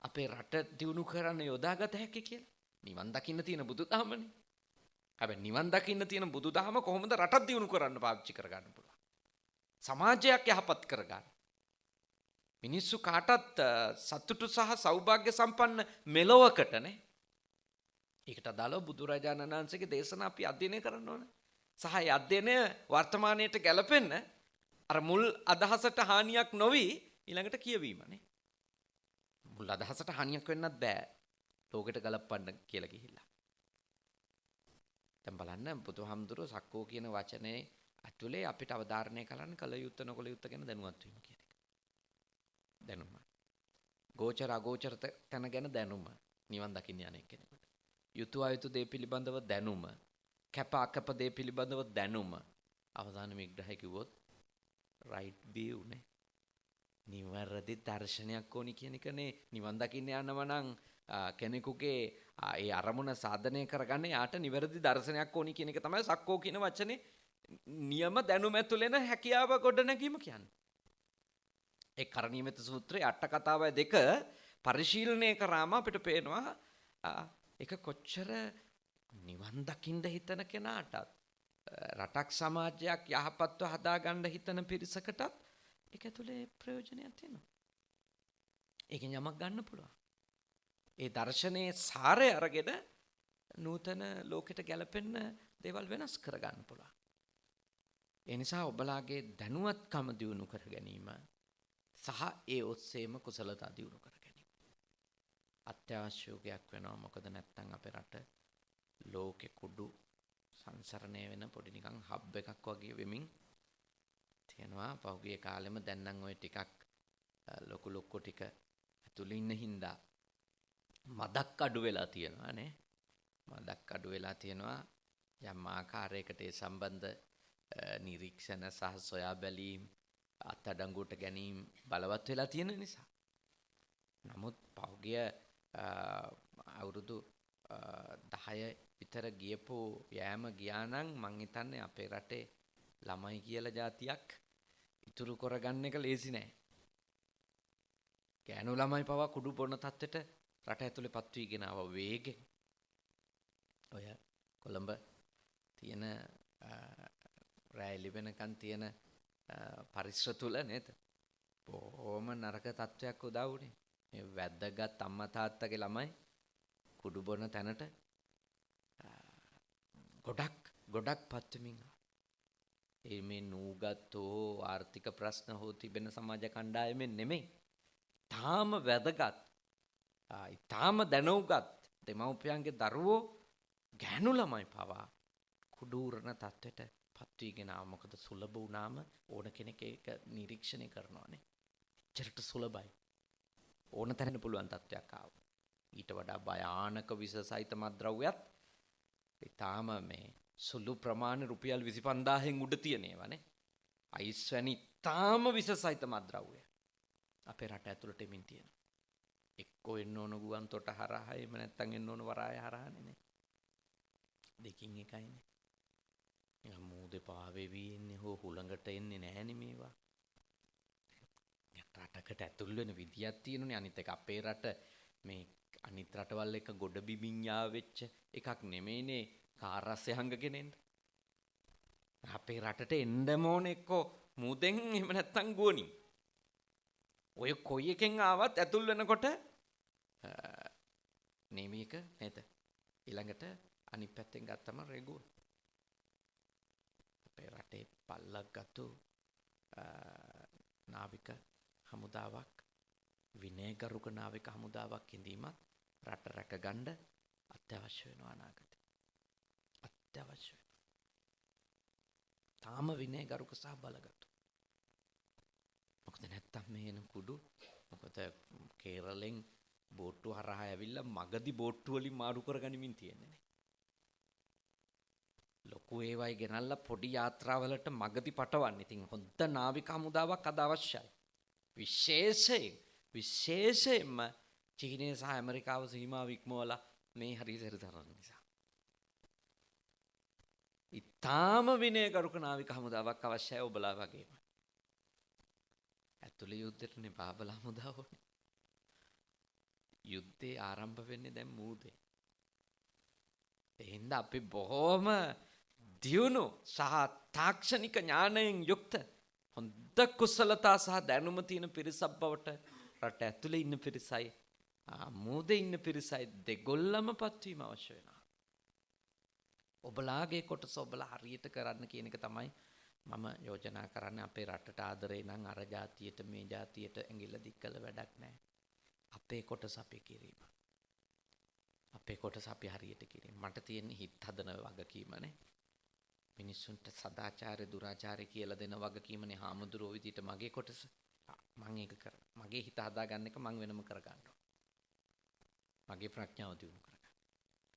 අපේ රට දියුණු කරන්න යොදාගත හැකි කියලා. නිවන් දකින්න තියෙන බුදුදහමනේ. හැබැයි නිවන් දකින්න තියෙන බුදුදහම කොහොමද රටක් දියුණු කරන්න පාවිච්චි කරගන්න පුළුවන්. සමාජයක් යහපත් කරගන්න. මිනිස්සු කාටත් සතුටු සහ සෞභාග්‍ය සම්පන්න මෙලොවකටනේ. ඒකට අදාළව බුදුරජාණන් වහන්සේගේ දේශනා අපි අධ්‍යයනය කරන්න ඕන. සහ ඒ අධ්‍යයනය වර්තමානයට ගැලපෙන්න අර මුල් අදහසට හානියක් නොවි ඊළඟට කියවීමනේ. මුල් අදහසට හානියක් වෙන්නත් බෑ. ලෝකෙට ගලපන්න කියලා ගිහිල්ලා. දැන් බලන්න බුදුහාමුදුරුවෝ සක්කෝ කියන වචනේ ඇතුලේ අපිට අවධාරණය කරන්න කල යුත්ත නොකල යුත්ත ගැන දැනුවත් වීම කියන එක. දැනුම. ගෝචර අගෝචර තැන ගැන දැනුම. නිවන් දකින්න යන කෙනෙකුට. යුතු අයුතු දේ පිළිබඳව දැනුම. කැප අකප දේ පිළිබඳව දැනුම. අවසාන විග්‍රහය කිව්වොත් right view නේ. නිවැරදි දර්ශනයක් ඕනි කියන එකනේ. නිවන් දකින්න යනවා නම් කෙනෙකුගේ ඒ අරමුණ සාධනය කරගන්න යාට නිවැරදි දර්ශනයක් ඕනි කියන එක තමයි සක්කෝ කියන වචනේ නියම දැනුම ඇතුළේන හැකියාව ගොඩනැගීම කියන්නේ. ඒ කරණීයමෙත සූත්‍රයේ අට කතාවයි දෙක පරිශීලනය කරාම අපිට පේනවා ඒක කොච්චර නිවන් දකින්න හිතන කෙනාටත් රටක් සමාජයක් යහපත්ව හදාගන්න හිතන පිරිසකටත් ඒක ඇතුලේ ප්‍රයෝජනයක් තියෙනවා. ඒකෙන් යමක් ගන්න පුළුවන්. ඒ දර්ශනයේ සාරය අරගෙන නූතන ලෝකෙට ගැලපෙන්න දේවල් වෙනස් කරගන්න පුළුවන්. ඒ නිසා ඔබලාගේ දැනුවත්කම දියුණු කර ගැනීම සහ ඒ ඔස්සේම කුසලතා දියුණු කර ගැනීම අත්‍යවශ්‍ය යෝගයක් වෙනවා. මොකද නැත්තම් අපේ රට ලෝකෙ කුඩු සංසරණය වෙන පොඩි නිකන් හබ් එකක් වගේ වෙමින් තියෙනවා. පහුගිය කාලෙම දැන් නම් ওই ටිකක් ලොකු ලොකු ටික ඇතුළේ ඉන්න හින්දා මදක් අඩු වෙලා තියෙනවා නේ. මදක් අඩු වෙලා තියෙනවා. යම් ආකාරයකට ඒ සම්බන්ධ නිරීක්ෂණ සහ සොයා බැලීම් අත්අඩංගුවට ගැනීම බලවත් වෙලා තියෙන නිසා. නමුත් පහුගිය අවුරුදු 10 විතර ගියපු යෑම ගියා නම් මං හිතන්නේ අපේ රටේ ළමයි කියලා જાතියක් ඉතුරු කරගන්න එක ලේසි නෑ. ගෑනු ළමයි පවා කුඩු බොන තත්ත්වයට රට ඇතුලේ පත් වීගෙන ආව වේගෙන්. ඔය කොළඹ තියෙන රැලි වෙනකන් තියෙන පරිසර තුල නේද? බොහොම නරක තත්ත්වයක් උදා වුණේ. මේ වැද්දගත් අම්මා තාත්තගේ ළමයි කුඩු බොන තැනට ගොඩක් පත්වෙමින් ඒ මේ නූගත්ෝ ආර්ථික ප්‍රශ්න හෝ තිබෙන සමාජ කණ්ඩායමෙන් නෙමෙයි. තාම වැදගත් තාම දැනුගත් දෙමව්පියන්ගේ දරුවෝ ගෑනු ළමයි පවා කුඩුරන තත්ත්වයට පත් වීගෙන ආව. මොකද සුලභ වුණාම ඕන කෙනෙක් ඒක නිරීක්ෂණය කරනවානේ. එච්චරට සුලභයි. ඕන තැනට පුළුවන් තත්ත්වයක් ආවා. ඊට වඩා භයානක විස සහිත මත්ද්‍රව්‍යත් ඊටාම මේ සුළු ප්‍රමාණ රුපියල් 25000න් උඩ තියෙන ඒවානේ. අයිස් වැනි ඊටාම විස සහිත මත්ද්‍රව්‍ය අපේ රට ඇතුළට එමින් තියෙනවා. එක්කෝ එන්න ඕන ගුවන් තොට හරහා එහෙම නැත්නම් එන්න ඕන වරාය හරහානේ නේ. දෙකින් එකයිනේ. නිකන් මූදේ පාවෙවි ඉන්නේ හෝ හුළඟට එන්නේ නැහැනේ මේවා. රටකට ඇතුල් වෙන විදියක් තියෙනුනේ. අනිත් එක අපේ රට මේ අනිත් රටවල් එක ගොඩ බිමින් යාවෙච්ච එකක් නෙමෙයිනේ කාර්යසයංගගෙන එන්න. අපේ රටට එන්නම ඕනේ එක්කෝ මූදෙන් එහෙම නැත්නම් ගුවනින්. ඔය කොයි එකෙන් ආවත් ඇතුල් වෙනකොට නේමි එක නේද? ඊළඟට අනිත් පැත්තෙන් ගත්තම රෙගුව. අපේ රටේ පල්ලක් ගත්තු නාවික හමුදාවක් විනයගරුක නාවික හමුදාවක් ඉදීමත් රට රැකගන්න අත්‍යවශ්‍ය වෙනවා අනාගතේ. අත්‍යවශ්‍ය වෙනවා. තාම විනයගරුක සහ බලගත්තු. මොකද නැත්තම් මේ එන කුඩු මොකද කේරළෙන් බෝට්ටු හරහා ඇවිල්ලා මගදී බෝට්ටු වලින් මාරු කරගනිමින් තියෙන්නේ නේ. ලොකු ඒවයි ගෙනල්ලා පොඩි යාත්‍රාවලට මගදී පටවන්න. ඉතින් හොඳ නාවික හමුදාවක් අද අවශ්‍යයි. විශේෂයෙන්ම චීනය සහ ඇමරිකාව සීමාව ඉක්මවලා මේ හරියට තරන නිසා. ඉතාම විනයගරුක නාවික හමුදාවක් අවශ්‍යයි ඔබලා වගේම. ඇතුළේ යුද්ධෙටනේ බාබල හමුදාව ඕනේ. යුද්ධේ ආරම්භ වෙන්නේ දැන් මූදේ. එහෙනම් අපි බොහොම දියුණු සහ තාක්ෂණික ඥානයෙන් යුක්ත හොඳ කුසලතා සහ දැනුම තියෙන පිරිසක් බවට රට ඇතුලේ ඉන්න පිරිසයි මූදේ ඉන්න පිරිසයි දෙගොල්ලම පත්වීම අවශ්‍ය වෙනවා. ඔබලාගේ කොටස ඔබලා හරියට කරන්න කියන එක තමයි මම යෝජනා කරන්නේ. අපේ රටට ආදරේ නම් අර જાතියට මේ જાතියට ඇඟිල්ල දික් කළ වැඩක් නැහැ. අපේ කොටස අපි කිරීම. අපේ කොටස අපි හරියට කිරීම. මට තියෙන්නේ හිත හදන වගකීමනේ. මිනිස්සුන්ට සදාචාරය දුරාචාරය කියලා දෙන වගකීමනේ හාමුදුරුවෝ විදියට මගේ කොටස. මම ඒක කරනවා. මගේ හිත හදාගන්න එක මම වෙනම කරගන්නවා. මගේ ප්‍රඥාව දියුණු කරගන්න.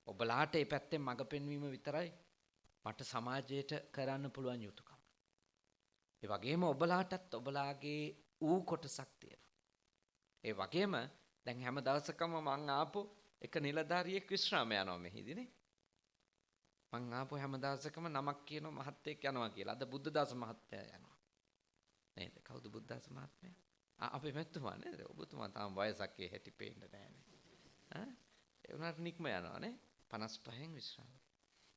ඔබලාට මේ පැත්තෙන් මඟ පෙන්වීම විතරයි මට සමාජයට කරන්න පුළුවන් යුතුයකම. ඒ වගේම ඔබලාටත් ඔබලාගේ ඌ කොටසක් තියෙනවා. ඒ වගේම දැන් හැම දවසකම මං ආපු එක නිලධාරියෙක් විශ්‍රාම යනවා මෙහිදීනේ. මං ආපු හැම දවසකම නමක් කියන මහත්තයෙක් යනවා කියලා. අද බුද්ධදාස මහත්තයා යනවා. නේද? කවුද බුද්ධදාස මහත්මයා? අපේ මෙතුමා නේද? ඔබතුමා තාම වයසක් ඒ හැටි පේන්න නෑනේ. ඒ උනාට නික්ම යනවානේ. 55න් විශ්‍රාම.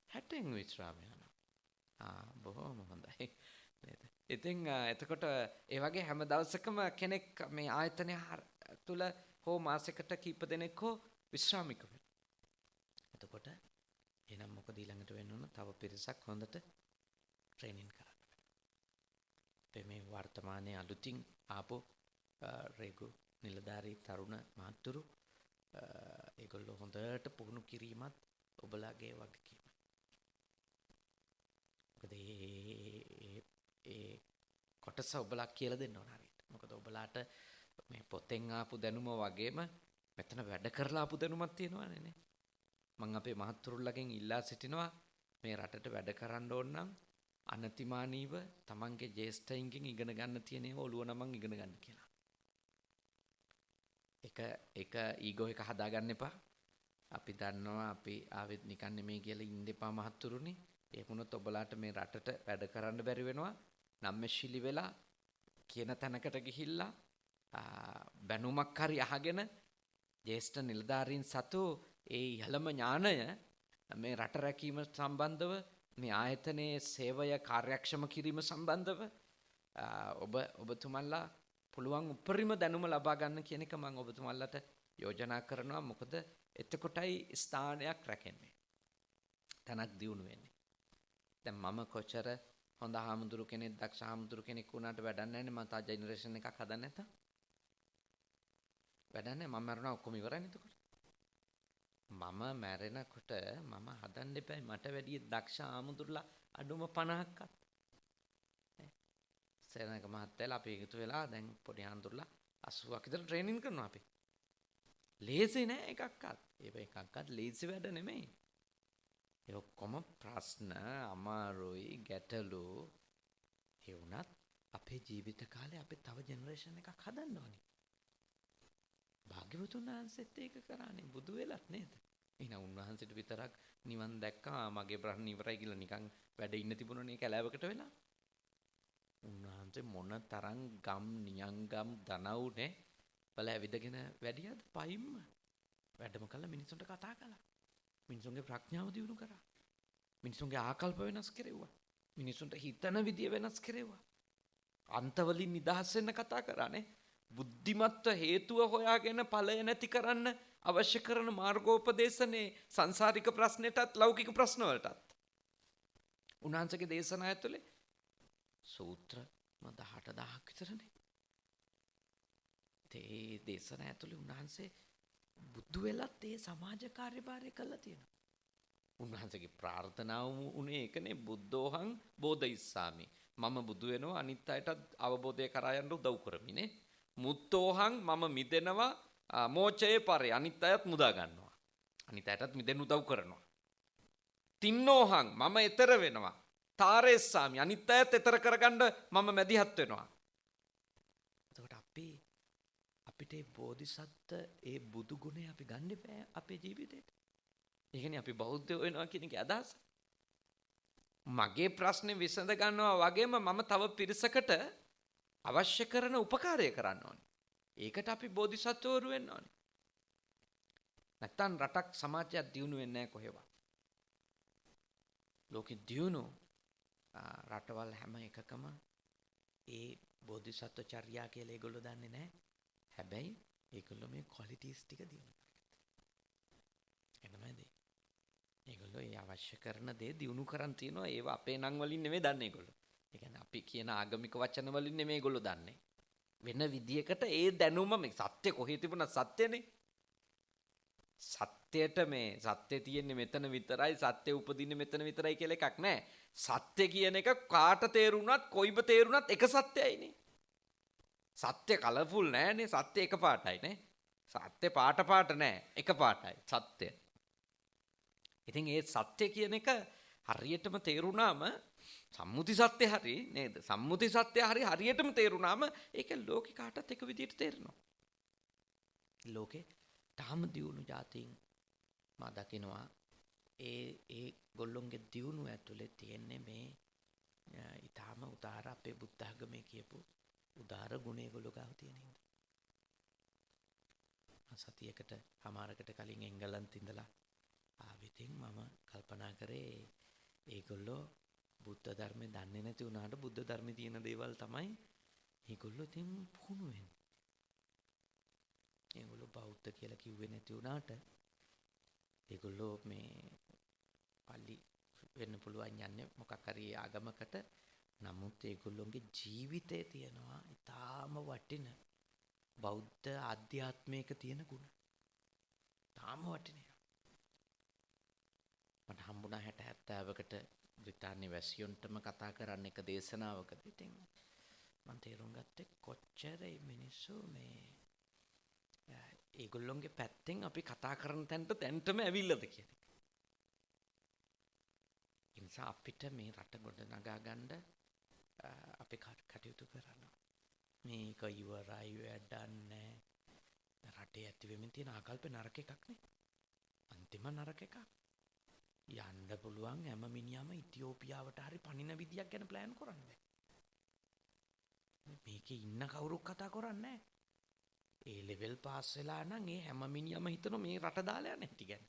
60න් විශ්‍රාම යනවා. බොහොම හොඳයි. නේද? ඉතින් එතකොට ඒ වගේ හැම දවසකම කෙනෙක් මේ ආයතනය තුල හෝ මාසෙකට කීප දෙනෙක් හෝ විශ්‍රාමික වෙනවා. එතකොට එහෙනම් මොකද ඊළඟට වෙන්න ඕන? තව පිරිසක් හොඳට ට්‍රේනින් කරන්න වෙනවා. අපේ මේ වර්තමානයේ අලුතින් ආපු රේගු නිලධාරී තරුණ මහත්තුරු ඒගොල්ලෝ හොඳට පුහුණු කිරීමත් ඔබලාගේ වගකීම. මොකද ඒ කොටස ඔබලා කියලා දෙන්න ඕන හරියට. මොකද ඔබලාට මේ පොතෙන් ආපු දැනුම වගේම මෙතන වැඩ කරලා ආපු දැනුමක් තියෙනවානේ නේ. මම අපේ මහත්තුරුලගෙන් ඉල්ලා සිටිනවා මේ රටට වැඩ කරන්න ඕන නම් අනතිමානීව තමන්ගේ ජේෂ්ඨයින්ගෙන් ඉගෙන ගන්න තියෙන ඒවා ඔළුව නමන් ඉගෙන ගන්න කියලා. එක ඊගෝ එක හදාගන්න එපා. අපි දන්නවා අපි ආවෙත් නිකන් නෙමෙයි කියලා ඉන්න එපා මහත්තුරුනි. ඒ වුණොත් ඔබලාට මේ රටට වැඩ කරන්න බැරි වෙනවා. නම්මෙශිලි වෙලා කියන තැනකට ගිහිල්ලා බැනුමක් හරි අහගෙන ජේෂ්ඨ නිලධාරීන් සතු ඒ ඉහළම ඥානය මේ රට රැකීම සම්බන්ධව මේ ආයතනයේ සේවය කාර්යක්ෂම කිරීම සම්බන්ධව ඔබතුමන්ලා පුළුවන් උපරිම දැනුම ලබා ගන්න කියන එක මම ඔබතුමන්ලට යෝජනා කරනවා. මොකද එතකොටයි ස්ථානයක් රැකෙන්නේ. තනක් දියුණු වෙන්නේ. දැන් මම කොච්චර හොඳ හාමුදුරු කෙනෙක් දක්ෂ හාමුදුරු කෙනෙක් වුණාට වැඩක් නැහැ නේ. මම තා ජෙනරේෂන් එකක් හදන්න නැත. වැඩක් නැහැ. මම මරනවා ඔක්කොම ඉවරයිනේ එතකොට. මම මැරෙනකොට මම හදන්න එපා. මට වැඩි දක්ෂ හාමුදුරුලා අඩුම 50ක්වත්. සේනක මහත්තයලා අපි එකතු වෙලා දැන් පොඩි හාමුදුරුලා 80ක් විතර ට්‍රේනින් කරනවා අපි. ලේසි නෑ එකක්වත්. ඒක එකක්වත් ලේසි වැඩ නෙමෙයි. ඒ ඔක්කොම ප්‍රශ්න අමාරුයි ගැටලු ඒ වුණත් අපේ ජීවිත කාලේ අපි තව ජෙනරේෂන් එකක් හදන්න ඕනේ. භාග්‍යවතුන් වහන්සේත් ඒක කරානේ බුදු වෙලත් නේද? එහෙනම් උන්වහන්සේට විතරක් නිවන් දැක්කා මගේ ප්‍රශ්න ඉවරයි කියලා නිකන් වැඩ ඉන්න තිබුණනේ කැලෑවකට වෙලා. උන්වහන්සේ මොන තරම් ගම් නියංගම් දනවුනේ බල ඇවිදගෙන වැඩියද පයින්ම වැඩම කළා මිනිසුන්ට කතා කළා. මිනිසුන්ගේ ප්‍රඥාව දියුණු කරා. මිනිසුන්ගේ ආකල්ප වෙනස් කෙරෙව්වා. මිනිසුන්ට හිතන විදිය වෙනස් කෙරෙව්වා. අන්තවලින් නිදහස් වෙන්න කතා කරානේ. බුද්ධිමත්ව හේතුව හොයාගෙන ඵලය නැති කරන්න අවශ්‍ය කරන මාර්ගෝපදේශනේ සංසාරික ප්‍රශ්නෙටත් ලෞකික ප්‍රශ්න වලටත්. උන්වහන්සේගේ දේශනා ඇතුලේ සූත්‍ර 18000ක් විතරනේ. ඒ දේශනා ඇතුලේ උන්වහන්සේ බුදු වෙලත් ඒ සමාජ කාර්යභාරය කළා තියෙනවා. උන්වහන්සේගේ ප්‍රාර්ථනාව උනේ ඒකනේ බුද්ධෝහං බෝධිස්සාමි. මම බුදු වෙනවා අනිත් අයටත් අවබෝධය කරා යන්න උදව් කරමිනේ. මුත්තෝහං මම මිදෙනවා මෝචයේ පරේ අනිත් අයත් මුදා ගන්නවා. අනිත් අයටත් මිදෙන්න උදව් කරනවා. තින්නෝහං මම ඈතර වෙනවා. තාරේස්සාමි අනිත් අයත් ඈතර කරගන්න මම මැදිහත් වෙනවා. එතකොට අපිට මේ බෝධිසත්ත්ව ඒ බුදු ගුණය අපි ගන්න බෑ අපේ ජීවිතේට. ඒ කියන්නේ අපි බෞද්ධ වෙනවා කියන එකේ අදහස. මගේ ප්‍රශ්නේ විසඳ ගන්නවා වගේම මම තව පිරිසකට අවශ්‍ය කරන උපකාරය කරන්න ඕනේ. ඒකට අපි බෝධිසත්වවරු වෙන්න ඕනේ. නැත්තම් රටක් සමාජයක් දියුණු වෙන්නේ නැහැ කොහෙවත්. ලෝකෙ දියුණු රටවල් හැම එකකම ඒ බෝධිසත්ව චර්යා කියලා ඒගොල්ලෝ දන්නේ නැහැ. හැබැයි ඒගොල්ලෝ මේ ක්වොලිටිස් ටික දියුණු කරගත්තා. එනමද? ඒගොල්ලෝ ඒ අවශ්‍ය කරන දේ දියුණු කරන් තියනවා. ඒවා අපේ නම් වලින් නෙමෙයි දන්නේ ඒගොල්ලෝ. ඒ කියන්නේ අපි කියන ආගමික වචන වලින් නෙමෙයි ඒගොල්ලෝ දන්නේ. වෙන විදියකට ඒ දැනුම මේ සත්‍ය කොහේ තිබුණත් සත්‍යනේ. සත්‍යයට මේ සත්‍ය තියෙන්නේ මෙතන විතරයි, සත්‍ය උපදින්නේ මෙතන විතරයි කියලා එකක් නැහැ. සත්‍ය කියන එක කාට තේරුණත් කොයිබ තේරුණත් එක සත්‍යයිනේ. සත්‍ය කලර්ෆුල් නෑනේ. සත්‍ය එක පාටයි නේ. සත්‍ය පාට නෑ. එක පාටයි සත්‍ය. ඉතින් ඒ සත්‍ය කියන එක හරියටම තේරුණාම සම්මුති සත්‍ය හරි නේද? සම්මුති සත්‍ය හරියටම තේරුණාම ඒක ලෝකේ කාටත් එක විදිහට තේරෙනවා. ලෝකේ තාම දියුණු જાතීන් මා දකිනවා ඒ ගොල්ලොන්ගේ දියුණුව ඇතුලේ තියෙන්නේ මේ ඊටාම උදාර අපේ බුද්ධ ධර්මයේ කියපු උදාර ගුණේ ගොල්ලෝ ගාව තියෙන හින්දා. සතියකට හමාරකට කලින් එංගලන්තේ ඉඳලා ආවිතින් මම කල්පනා කරේ ඒගොල්ලෝ බුද්ධ ධර්මේ දන්නේ නැති වුණාට බුද්ධ ධර්මේ තියෙන දේවල් තමයි ඒගොල්ලෝ ඉතින් පුහුණු වෙන්නේ. ඒගොල්ලෝ බෞද්ධ කියලා කිව්වේ නැති වුණාට ඒගොල්ලෝ මේ පල්ලි වෙන්න පුළුවන් යන්නේ මොකක් හරි ආගමකට. නමුත් ඒගොල්ලොන්ගේ ජීවිතේ තියෙනවා ඊටාම වටින බෞද්ධ ආධ්‍යාත්මයක තියෙන ගුණ. තාම වටිනේ. මට හම්බුණා 60 70කට බ්‍රිතාන්‍ය වැසියොන්ටම කතා කරන්න එක දේශනාවකදී. ඉතින් මම තේරුම් ගත්තේ කොච්චර මේ මිනිස්සු මේ ඒගොල්ලොන්ගේ පැත්තෙන් අපි කතා කරන තැනටම ඇවිල්ලාද කියන එක. ඒ නිසා අපිට මේ රට ගොඩ නගා ගන්න අපි කටයුතු කරනවා. මේක ඉවරයි වැඩන්නේ. රටේ ඇති වෙමින් තියෙන ආකල්ප නරක එකක් නේ. අන්තිම නරක එකක්. යන්න පුළුවන් හැම මිනිහම ඉතියෝපියාවට හරි පණින විදියක් ගැන ප්ලෑන් කරන්න බෑ. මේකේ ඉන්න කවුරුත් කතා කරන්නේ නැහැ. ඒ ලෙවල් පාස් වෙලා නම් ඒ හැම මිනිහම හිතන මේ රට දාලා යන්නේ නැති ගැන.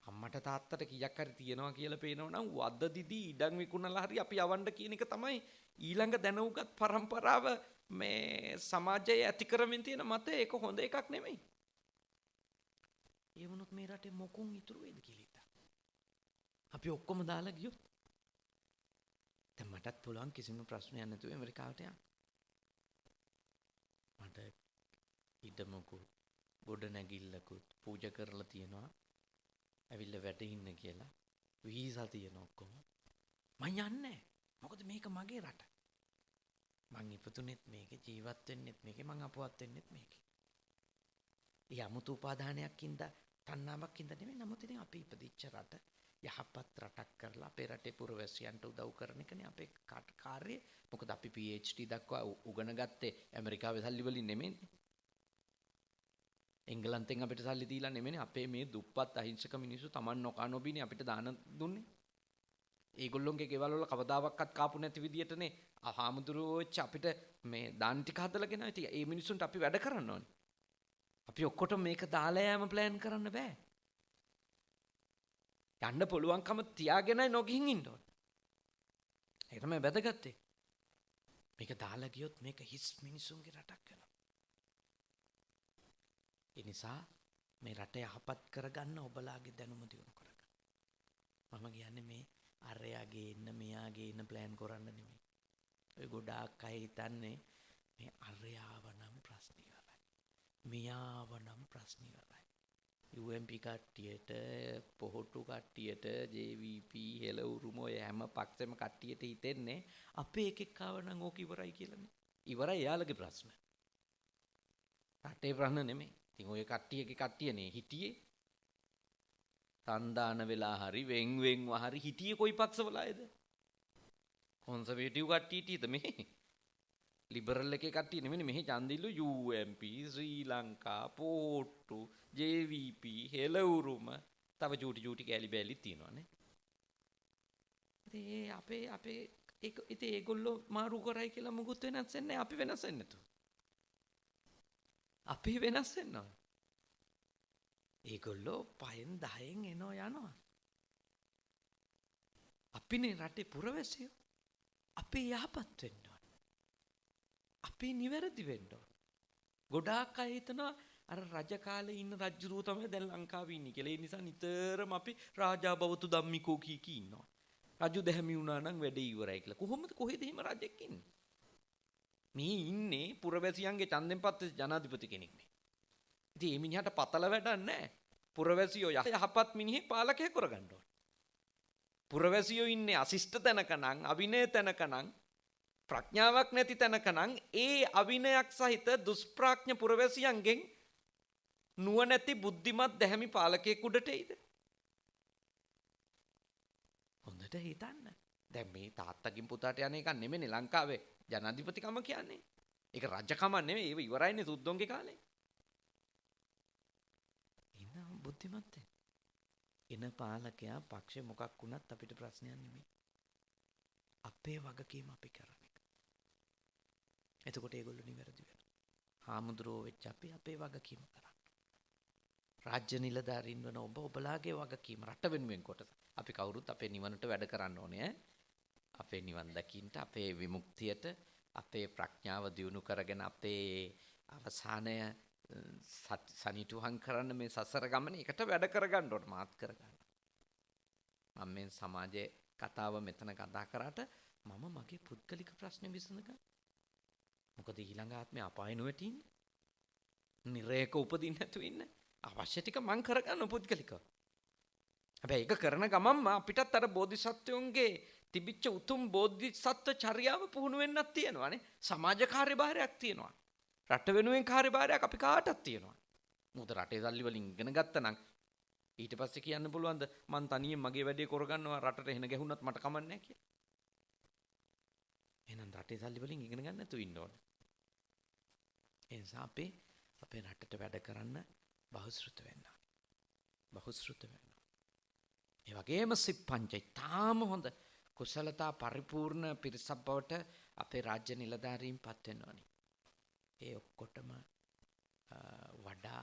අම්මට තාත්තට කීයක් හරි තියනවා කියලා පේනවා නම් වද්ද දිදි ඉඩම් විකුණලා හරි අපි යවන්න කියන එක තමයි ඊළඟ දැනුගත් પરම්පරාව මේ සමාජයේ ඇති කරමින් තියෙන මතය. ඒක හොඳ එකක් නෙමෙයි. ඒ වුණොත් මේ රටේ මොකුන් ඉතුරු වෙයිද කියලා හිතා. අපි ඔක්කොම දාලා ගියොත් දැන් මටත් පුළුවන් කිසිම ප්‍රශ්නයක් නැතුව ඇමරිකාවට යන්න. මට ඉඩමකුත් ගොඩ නැගිල්ලකුත් පූජා කරලා තියෙනවා. ඇවිල්ලා වැඩ ඉන්න කියලා වීසා තියෙන ඔක්කොම මං යන්නේ. මොකද මේක මගේ රට. මං ඉපදුනෙත් මේකේ, ජීවත් වෙන්නෙත් මේකේ, මං අපවත් වෙන්නෙත් මේකේ. ඒ 아무තු උපාදානයක්ින්ද තණ්හාවක්ින්ද නෙමෙයි. නමුත් ඉතින් අපි ඉපදිච්ච රට යහපත් රටක් කරලා අපේ රටේ පුරවැසියන්ට උදව් කරන එකනේ අපේ කාර්යය. මොකද අපි PhD දක්වා උගන ගත්තේ ඇමරිකාවේ සල්ලි වලින් නෙමෙයිනේ. එංගලන්තෙන් අපිට සල්ලි දීලා නෙමෙයි. අපේ මේ දුප්පත් අහිංසක මිනිස්සු Taman නොකා නොබිනේ අපිට දාන දුන්නේ. ඒගොල්ලොන්ගේ ගෙවල් වල කවදාවත් කාපු නැති විදියටනේ ආහාමුදුරුවෝ අපිට මේ දාන ටික හදලා ගෙනාවා. ඉතින් ඒ මිනිස්සුන්ට අපි වැඩ කරන්න ඕනේ. අපි ඔක්කොටම මේක දාලා යෑම ප්ලෑන් කරන්න බෑ. යන්න පුළුවන්කම තියාගෙනයි නොගිහින් ඉන්න ඕනේ. ඒක තමයි වැදගත්තේ. මේක දාලා ගියොත් මේක හිස් මිනිසුන්ගේ රටක් වෙනවා. ඒ නිසා මේ රට යහපත් කරගන්න ඔබලාගේ දැනුම දියුණු කරගන්න. මම කියන්නේ මේ අරයාගේ ඉන්න මෙයාගේ ඉන්න ප්ලෑන් කරන්න නෙමෙයි. ඔය ගොඩාක් අය හිතන්නේ මේ අරයාව නම් ප්‍රශ්න ඉවරයි. මෙයාව නම් ප්‍රශ්න ඉවරයි. UMP කට්ටියට, පොහොට්ටු කට්ටියට, JVP, හෙළ උරුම ඔය හැම පක්ෂෙම කට්ටියට හිතෙන්නේ අපේ එකෙක් ආව නම් ඕක ඉවරයි කියලානේ. ඉවරයි එයාලගේ ප්‍රශ්න. රටේ ප්‍රශ්න නෙමෙයි. ඉතින් ඔය කට්ටියගේ කට්ටියනේ හිටියේ. තන්දාන වෙලා හරි වෙන්වෙන්ව හරි හිටියේ කොයි පක්ෂවල අයද? කොන්සර්වේටිව් කට්ටිය හිටියද මෙහි? ලිබරල් එකේ කට්ටිය නෙමෙයි මෙහි ඡන්දිල්ලු UMP, ශ්‍රී ලංකා, පොට්ටු, JVP, හෙළ උරුම තව චූටි කැලි බැලි තියෙනවානේ. ඉතින් අපේ ඉතින් ඒගොල්ලෝ මාරු කරයි කියලා මුකුත් වෙනස් වෙන්නේ අපි වෙනස් වෙන්නේ නැතු. අපි වෙනස් වෙනවා. ඒගොල්ලෝ 5න් 10න් එනවා යනවා. අපිනේ රටේ පුරවැසියෝ. අපි යහපත් වෙන්න ඕන. අපි නිවැරදි වෙන්න ඕන. ගොඩාක් අය හිතනවා අර රජ කාලේ ඉන්න රජුරුව තමයි දැන් ලංකාවේ ඉන්නේ කියලා. ඒ නිසා නිතරම අපි රාජා බවතු ධම්මිකෝ කී ඉන්නවා. රජු දැහැමි වුණා නම් වැඩේ ඉවරයි කියලා. කොහෙද එහෙම රජෙක් ඉන්නේ? මේ ඉන්නේ පුරවැසියන්ගේ ඡන්දෙන් පත් ජනාධිපති කෙනෙක් නේ. ඉතින් මේ මිනිහට පතල වැඩක් නැහැ. පුරවැසියෝ යහපත් මිනිහෙක් පාලකයෙක් කරගන්න ඕන. පුරවැසියෝ ඉන්නේ අශිෂ්ට තැනක නම්, අවිනය තැනක නම්, ප්‍රඥාවක් නැති තැනක නම් ඒ අවිනයක් සහිත දුෂ්ප්‍රඥ පුරවැසියන්ගෙන් නුවණැති බුද්ධිමත් දැහැමි පාලකයෙක් උඩට එයිද? හොඳට හිතන්න. දැන් මේ තාත්තකින් පුතාට යන එක නෙමෙයි ලංකාවේ ජනාධිපතිකම කියන්නේ. ඒක රජකම නෙමෙයි. ඒව ඉවරයිනේ සුද්දොන්ගේ කාලේ. ඉන්න බුද්ධිමත් එන පාලකයා පක්ෂේ මොකක් වුණත් අපිට ප්‍රශ්නයක් නෙමෙයි. අපේ වගකීම අපි කරන එක. එතකොට ඒගොල්ලෝ නිවැරදි වෙනවා. හාමුදුරුවෝ වෙච්ච අපි අපේ වගකීම කරන්න. රාජ්‍ය නිලධාරීන් වන ඔබලාගේ වගකීම රට වෙනුවෙන් කොටස. අපි කවුරුත් අපේ නිවනට වැඩ කරන්න ඕනේ. අපේ නිවන් දකින්නට, අපේ විමුක්තියට, අපේ ප්‍රඥාව දියුණු කරගෙන අපේ අවසානය සනිටුහන් කරන්න මේ සසර ගමනේ එකට වැඩ කරගන්න ඕන මාත් කරගන්න. මම මේ සමාජයේ කතාව මෙතන කතා කරාට මම මගේ පුද්ගලික ප්‍රශ්න විසඳගන්න. මොකද ඊළඟ ආත්මේ අපාය නොවැටෙන්න. නිරේක උපදින්න නැතුව ඉන්න. අවශ්‍ය ටික මං කරගන්න පුද්ගලිකව. හැබැයි ඒක කරන ගමන්ම අපිටත් අර බෝධිසත්වයන්ගේ තිබිච්ච උතුම් බෝධිසත්ව චර්යාව පුහුණු වෙන්නත් තියෙනවානේ. සමාජ කාර්යභාරයක් තියෙනවා. රට වෙනුවෙන් කාර්යභාරයක් අපි කාටත් තියෙනවා. මොකද රටේ සල්ලි වලින් ඉගෙන ගත්තා නම් ඊට පස්සේ කියන්න පුළුවන්ද මං තනියෙන් මගේ වැඩේ කරගන්නවා රටට එහෙන ගැහුණත් මට කමක් නැහැ කියලා. එහෙනම් රටේ සල්ලි වලින් ඉගෙන ගන්න නැතුව ඉන්න ඕනේ. ඒ නිසා අපේ රටට වැඩ කරන්න බහුශෘත වෙන්න. බහුශෘත වෙන්න. ඒ වගේම සිප්පංචයි තාම හොඳ කුසලතා පරිපූර්ණ පිරිසක් බවට අපේ රාජ්‍ය නිලධාරීන් පත් වෙන්න ඕනේ. ඒ ඔක්කොටම වඩා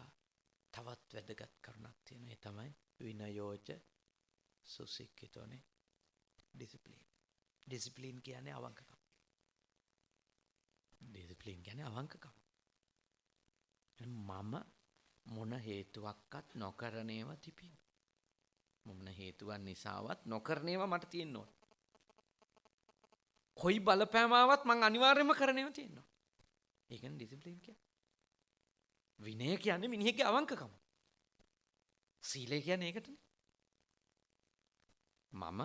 තවත් වැදගත් කරුණක් තියෙනවා. ඒ තමයි විනයෝච සුසික්කිතෝනේ ඩිසිප්ලින්. ඩිසිප්ලින් කියන්නේ අවංකකම. ඩිසිප්ලින් කියන්නේ අවංකකම. මම මොන හේතුවක්වත් නොකරනේව තිබින්. මොන හේතුවක් නිසාවත් නොකරනේව මට තියෙන්න ඕන. කොයි බලපෑමාවත් මං අනිවාර්යයෙන්ම කරනේව තියෙනවා. ඒකනේ ඩිසිප්ලින් කියන්නේ. විනය කියන්නේ මිනිහෙක්ගේ අවංකකම. සීලය කියන්නේ ඒකටනේ. මම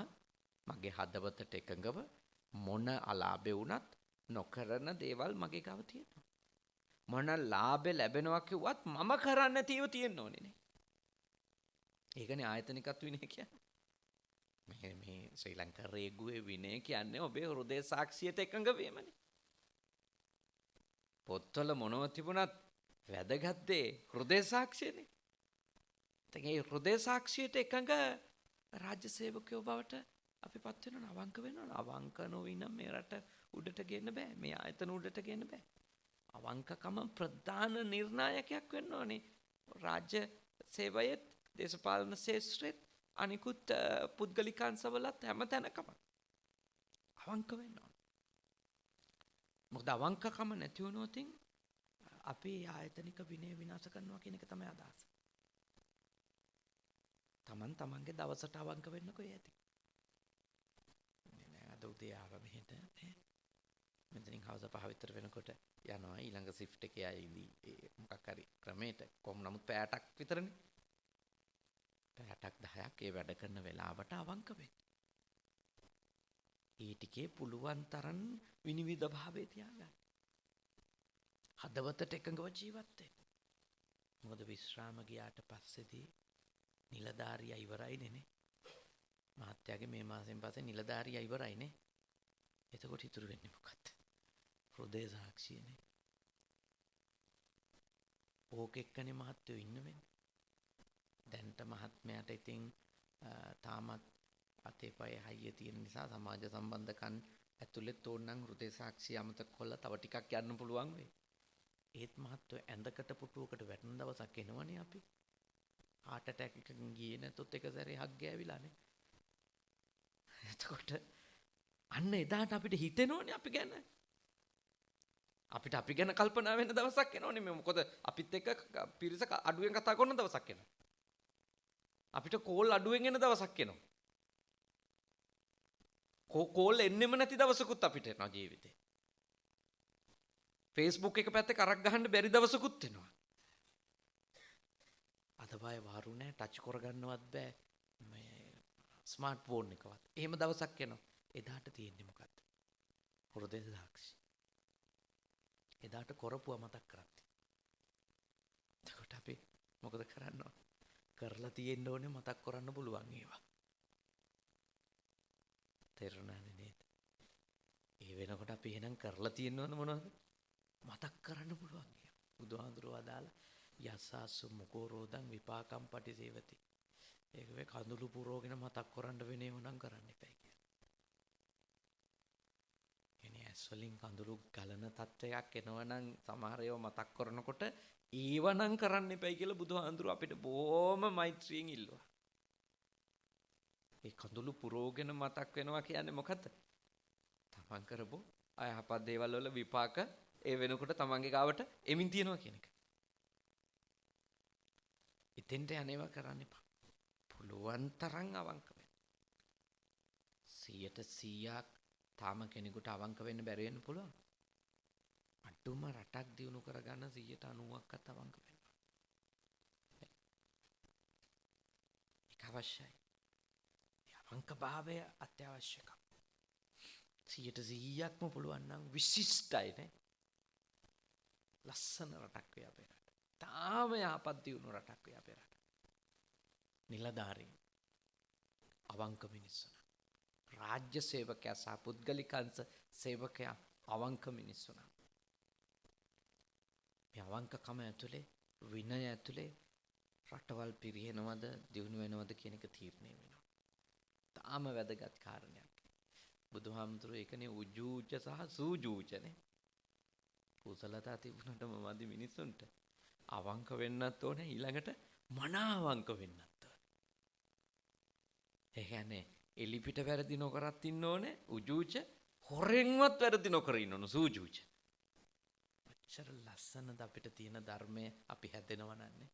මගේ හදවතට එකඟව මොන අලාභේ වුණත් නොකරන දේවල් මගේ ගාව තියෙනවා. මොන ලාභේ ලැබෙනවා කිව්වත් මම කරන්නේ නැතිව තියෙන්න ඕනේ නේ. ඒකනේ ආයතනිකත් විනය කියන්නේ. මේ ශ්‍රී ලංකා රේගුවේ විනය කියන්නේ ඔබේ හෘදේ සාක්ෂියට එකඟ වීමනේ. පොත්වල මොනව තිබුණත් වැදගත් දේ හෘදේ සාක්ෂියනේ. ඒ හෘදේ සාක්ෂියට එකඟ රාජ්‍ය සේවකයෝ බවට අපිපත් වෙනවා. අවංක වෙනවා. අවංක නොවිනම් මේ රට උඩට ගෙන්න බෑ. මේ ආයතන උඩට ගෙන්න බෑ. අවංකකම ප්‍රධාන නිර්ණායකයක් වෙන්න ඕනේ. රාජ්‍ය සේවයේ දේශපාලන ශාස්ත්‍රයේ අනිකුත් පුද්ගලිකාංශවලත් හැම තැනකම අවංක වෙන්න ඕනේ. මොකද අවංකකම නැති වුණොත් අපි ආයතනික විනය විනාශ කරනවා කියන එක තමයි අදහස. තමන් තමන්ගේ දවසට අවංක වෙන්න කොයි ඇති. නෑ අද උදේ ආවා මෙහෙට නේ. මෙතනින් හවස 5 විතර වෙනකොට යනවා ඊළඟ shift එකේ ආයිදී මොකක් හරි ක්‍රමයට කොහොම නමුත් පැයටක් විතරනේ. පැයටක් 10ක් ඒ වැඩ කරන වෙලාවට අවංක වෙන්න. ඒ ටිකේ පුළුවන් තරම් විනිවිද භාවයේ තියාගන්න. හදවතට එකඟව ජීවත් වෙන්න. මොකද විශ්‍රාම ගියාට පස්සේදී නිලධාරියා ඉවරයිනේ නේ. මහත්තයාගේ මේ මාසෙන් පස්සේ නිලධාරියා ඉවරයිනේ. එතකොට ඉතුරු වෙන්නේ මොකක්ද? හෘදය සාක්ෂියනේ. ඕකෙක්කනේ මහත්තයෝ ඉන්න වෙන්නේ. දැන්ට මහත්මයාට ඉතින් තාමත් අතේ පයේ හයිය තියෙන නිසා සමාජ සම්බන්ධකම් ඇතුළේ තෝරනම් හෘදය සාක්ෂිය අමතක කොල්ලා තව ටිකක් යන්න පුළුවන් වෙයි. ඒත් මහත්තයෝ ඇඳකට පුටුවකට වැටෙන දවසක් එනවනේ අපි. heart attack එකකින් ගියේ නැතොත් එක සැරේ හක් ගෑවිලානේ. එතකොට අන්න එදාට අපිට හිතෙනෝනේ අපි ගැන. අපිට අපි ගැන කල්පනා වෙන දවසක් එනෝනේ මේ මොකද අපිත් එක්ක පිරිස අඩුවෙන් කතා කරන දවසක් එනවා. අපිට කෝල් අඩුවෙන් එන දවසක් එනවා. කෝල් එන්නෙම නැති දවසකුත් අපිට එනවා ජීවිතේ. Facebook එක පැත්තේ කරක් ගහන්න බැරි දවසකුත් එනවා. අද බය වාරු නැහැ ටච් කරගන්නවත් බෑ මේ ස්මාර්ට් ෆෝන් එකවත්. එහෙම දවසක් එනවා. එදාට තියෙන්නේ මොකද්ද? හෘදය සාක්ෂි. එදාට කරපුවා මතක් කරන්නේ. එතකොට අපි මොකද කරන්න ඕන? කරලා තියෙන්න ඕනේ මතක් කරන්න පුළුවන් ඒවා. තේරුණානේ නේද? ඒ වෙනකොට අපි එහෙනම් කරලා තියෙන්න ඕන මොනවද? මතක් කරන්න පුළුවන් ඒවා. බුදුහාඳුරෝ අදාලා යසාසු මුකෝ රෝදං විපාකම් පටිසේවති. ඒක වේ කඳුළු පුරෝගෙන මතක් කරන්න වෙන්නේ මොනම් කරන්න එපයි කියලා. එනේ ඇස් වලින් කඳුළු ගලන තත්වයක් එනවනම් සමහර ඒවා මතක් කරනකොට ඒවනම් කරන්න එපයි කියලා බුදුහාඳුරෝ අපිට බොහොම මෛත්‍රියෙන් ඉල්ලුවා. ඒ කඳුළු පුරෝගෙන මතක් වෙනවා කියන්නේ මොකද්ද? තමන් කරපු අයහපත් දේවල් වල විපාක ඒ වෙනකොට තමන්ගේ ගාවට එමින් තියනවා කියන එක. ඉතින්ට යන්නේවා කරන්න එපා. පුළුවන් තරම් අවංක වෙන්න. 100% තාම කෙනෙකුට අවංක වෙන්න බැරි වෙන්න පුළුවන්. අඩුම රටක් දියුණු කරගන්න 90%ක්වත් අවංක වෙන්න. ඒක අවශ්‍යයි. අවංක භාවය අත්‍යවශ්‍යක. 100%ක්ම පුළුවන් නම් විශිෂ්ටයි නේ. ලස්සන රටක් වේ අපේ රට. තාම යහපත් දියුණු රටක් වේ අපේ රට. නිලධාරීන් අවංක මිනිස්සු. රාජ්‍ය සේවකයා සහ පුද්ගලිකංශ සේවකයා අවංක මිනිස්සු. මේ අවංකකම ඇතුලේ විනය ඇතුලේ රටවල් පිරිනවද දියුණු වෙනවද කියන එක තීරණය වෙනවා. තාම වැදගත් කාරණයක්. බුදුහාමුදුරුවෝ ඒකනේ උජූජ සහ සූජූජනේ. කුසලතා තිබුණාටම මදි මිනිස්සුන්ට. අවංක වෙන්නත් ඕනේ ඊළඟට මනාවංක වෙන්නත් ඕනේ. ඒ කියන්නේ එලිපිට වැරදි නොකරත් ඉන්න ඕනේ උජූජ, හොරෙන්වත් වැරදි නොකර ඉන්න ඕන සූජූජ. අච්චර ලස්සනද අපිට තියෙන ධර්මය අපි හැදෙනව නන්නේ.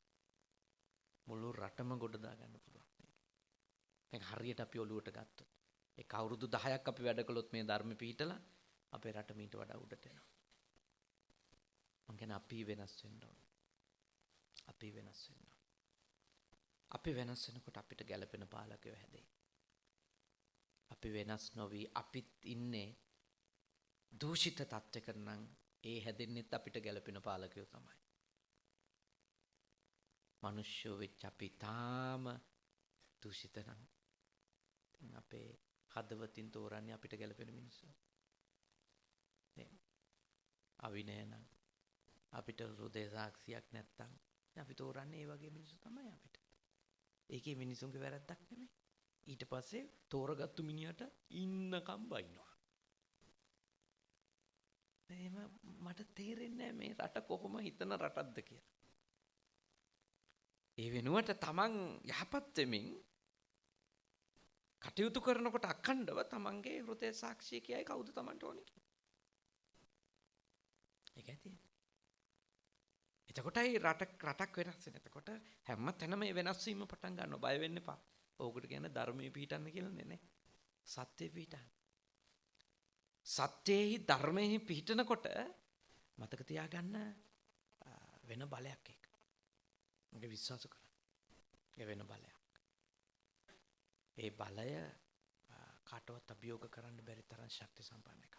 මුළු රටම ගොඩ දා ගන්න පුළුවන්. මේක හරියට අපි ඔලුවට ගත්තොත්. ඒක අවුරුදු 10ක් අපි වැඩ කළොත් මේ ධර්ම පිළිතලා අපේ රට මීට වඩා උඩට එනවා. මං කියන්නේ අපි වෙනස් වෙන්න ඕන. අපි වෙනස් වෙන්න ඕන. අපි වෙනස් වෙනකොට අපිට ගැළපෙන පාලකයෝ හැදෙයි. අපි වෙනස් නොවි අපිත් ඉන්නේ දූෂිත තත්ත්වයක නම් ඒ හැදෙන්නෙත් අපිට ගැළපෙන පාලකයෝ තමයි. මිනිස්සු වෙච්ච අපි තාම දූෂිත නම් අපේ හදවතින් තෝරන්නේ අපිට ගැළපෙන මිනිස්සු. නේ. අවිනය නම් අපිට හෘදය සාක්ෂියක් නැත්තම් අපි තෝරන්නේ ඒ වගේ මිනිස්සු තමයි අපිට. ඒකේ මිනිසුන්ගේ වැරද්දක් නෙමෙයි. ඊට පස්සේ තෝරගත්තු මිනිහට ඉන්නකම් බයිනවා. එහෙම මට තේරෙන්නේ නැහැ මේ රට කොහොම හිතන රටක්ද කියලා. ඒ වෙනුවට තමන් යහපත් වෙමින් කටයුතු කරනකොට අඛණ්ඩව තමන්ගේ හෘදය සාක්ෂිය කියයි කවුද තමන්ට ඕනේ කියලා. ඒක ඇති. එතකොටයි රටක් වෙනස් වෙන්නේ. එතකොට හැම තැනම මේ වෙනස් වීම පටන් ගන්නවා. බය වෙන්න එපා. ඕකට කියන්නේ ධර්මයේ පිහිටන්න කියලා නේ. සත්‍යයේ පිහිටන්න. සත්‍යයේ ධර්මයේ පිහිටනකොට මතක තියාගන්න වෙන බලයක් ඒක. ඒක විශ්වාස කරන්න. ඒ වෙන බලයක්. ඒ බලය කාටවත් අභියෝග කරන්න බැරි තරම් ශක්ති සම්පන්න එකක්.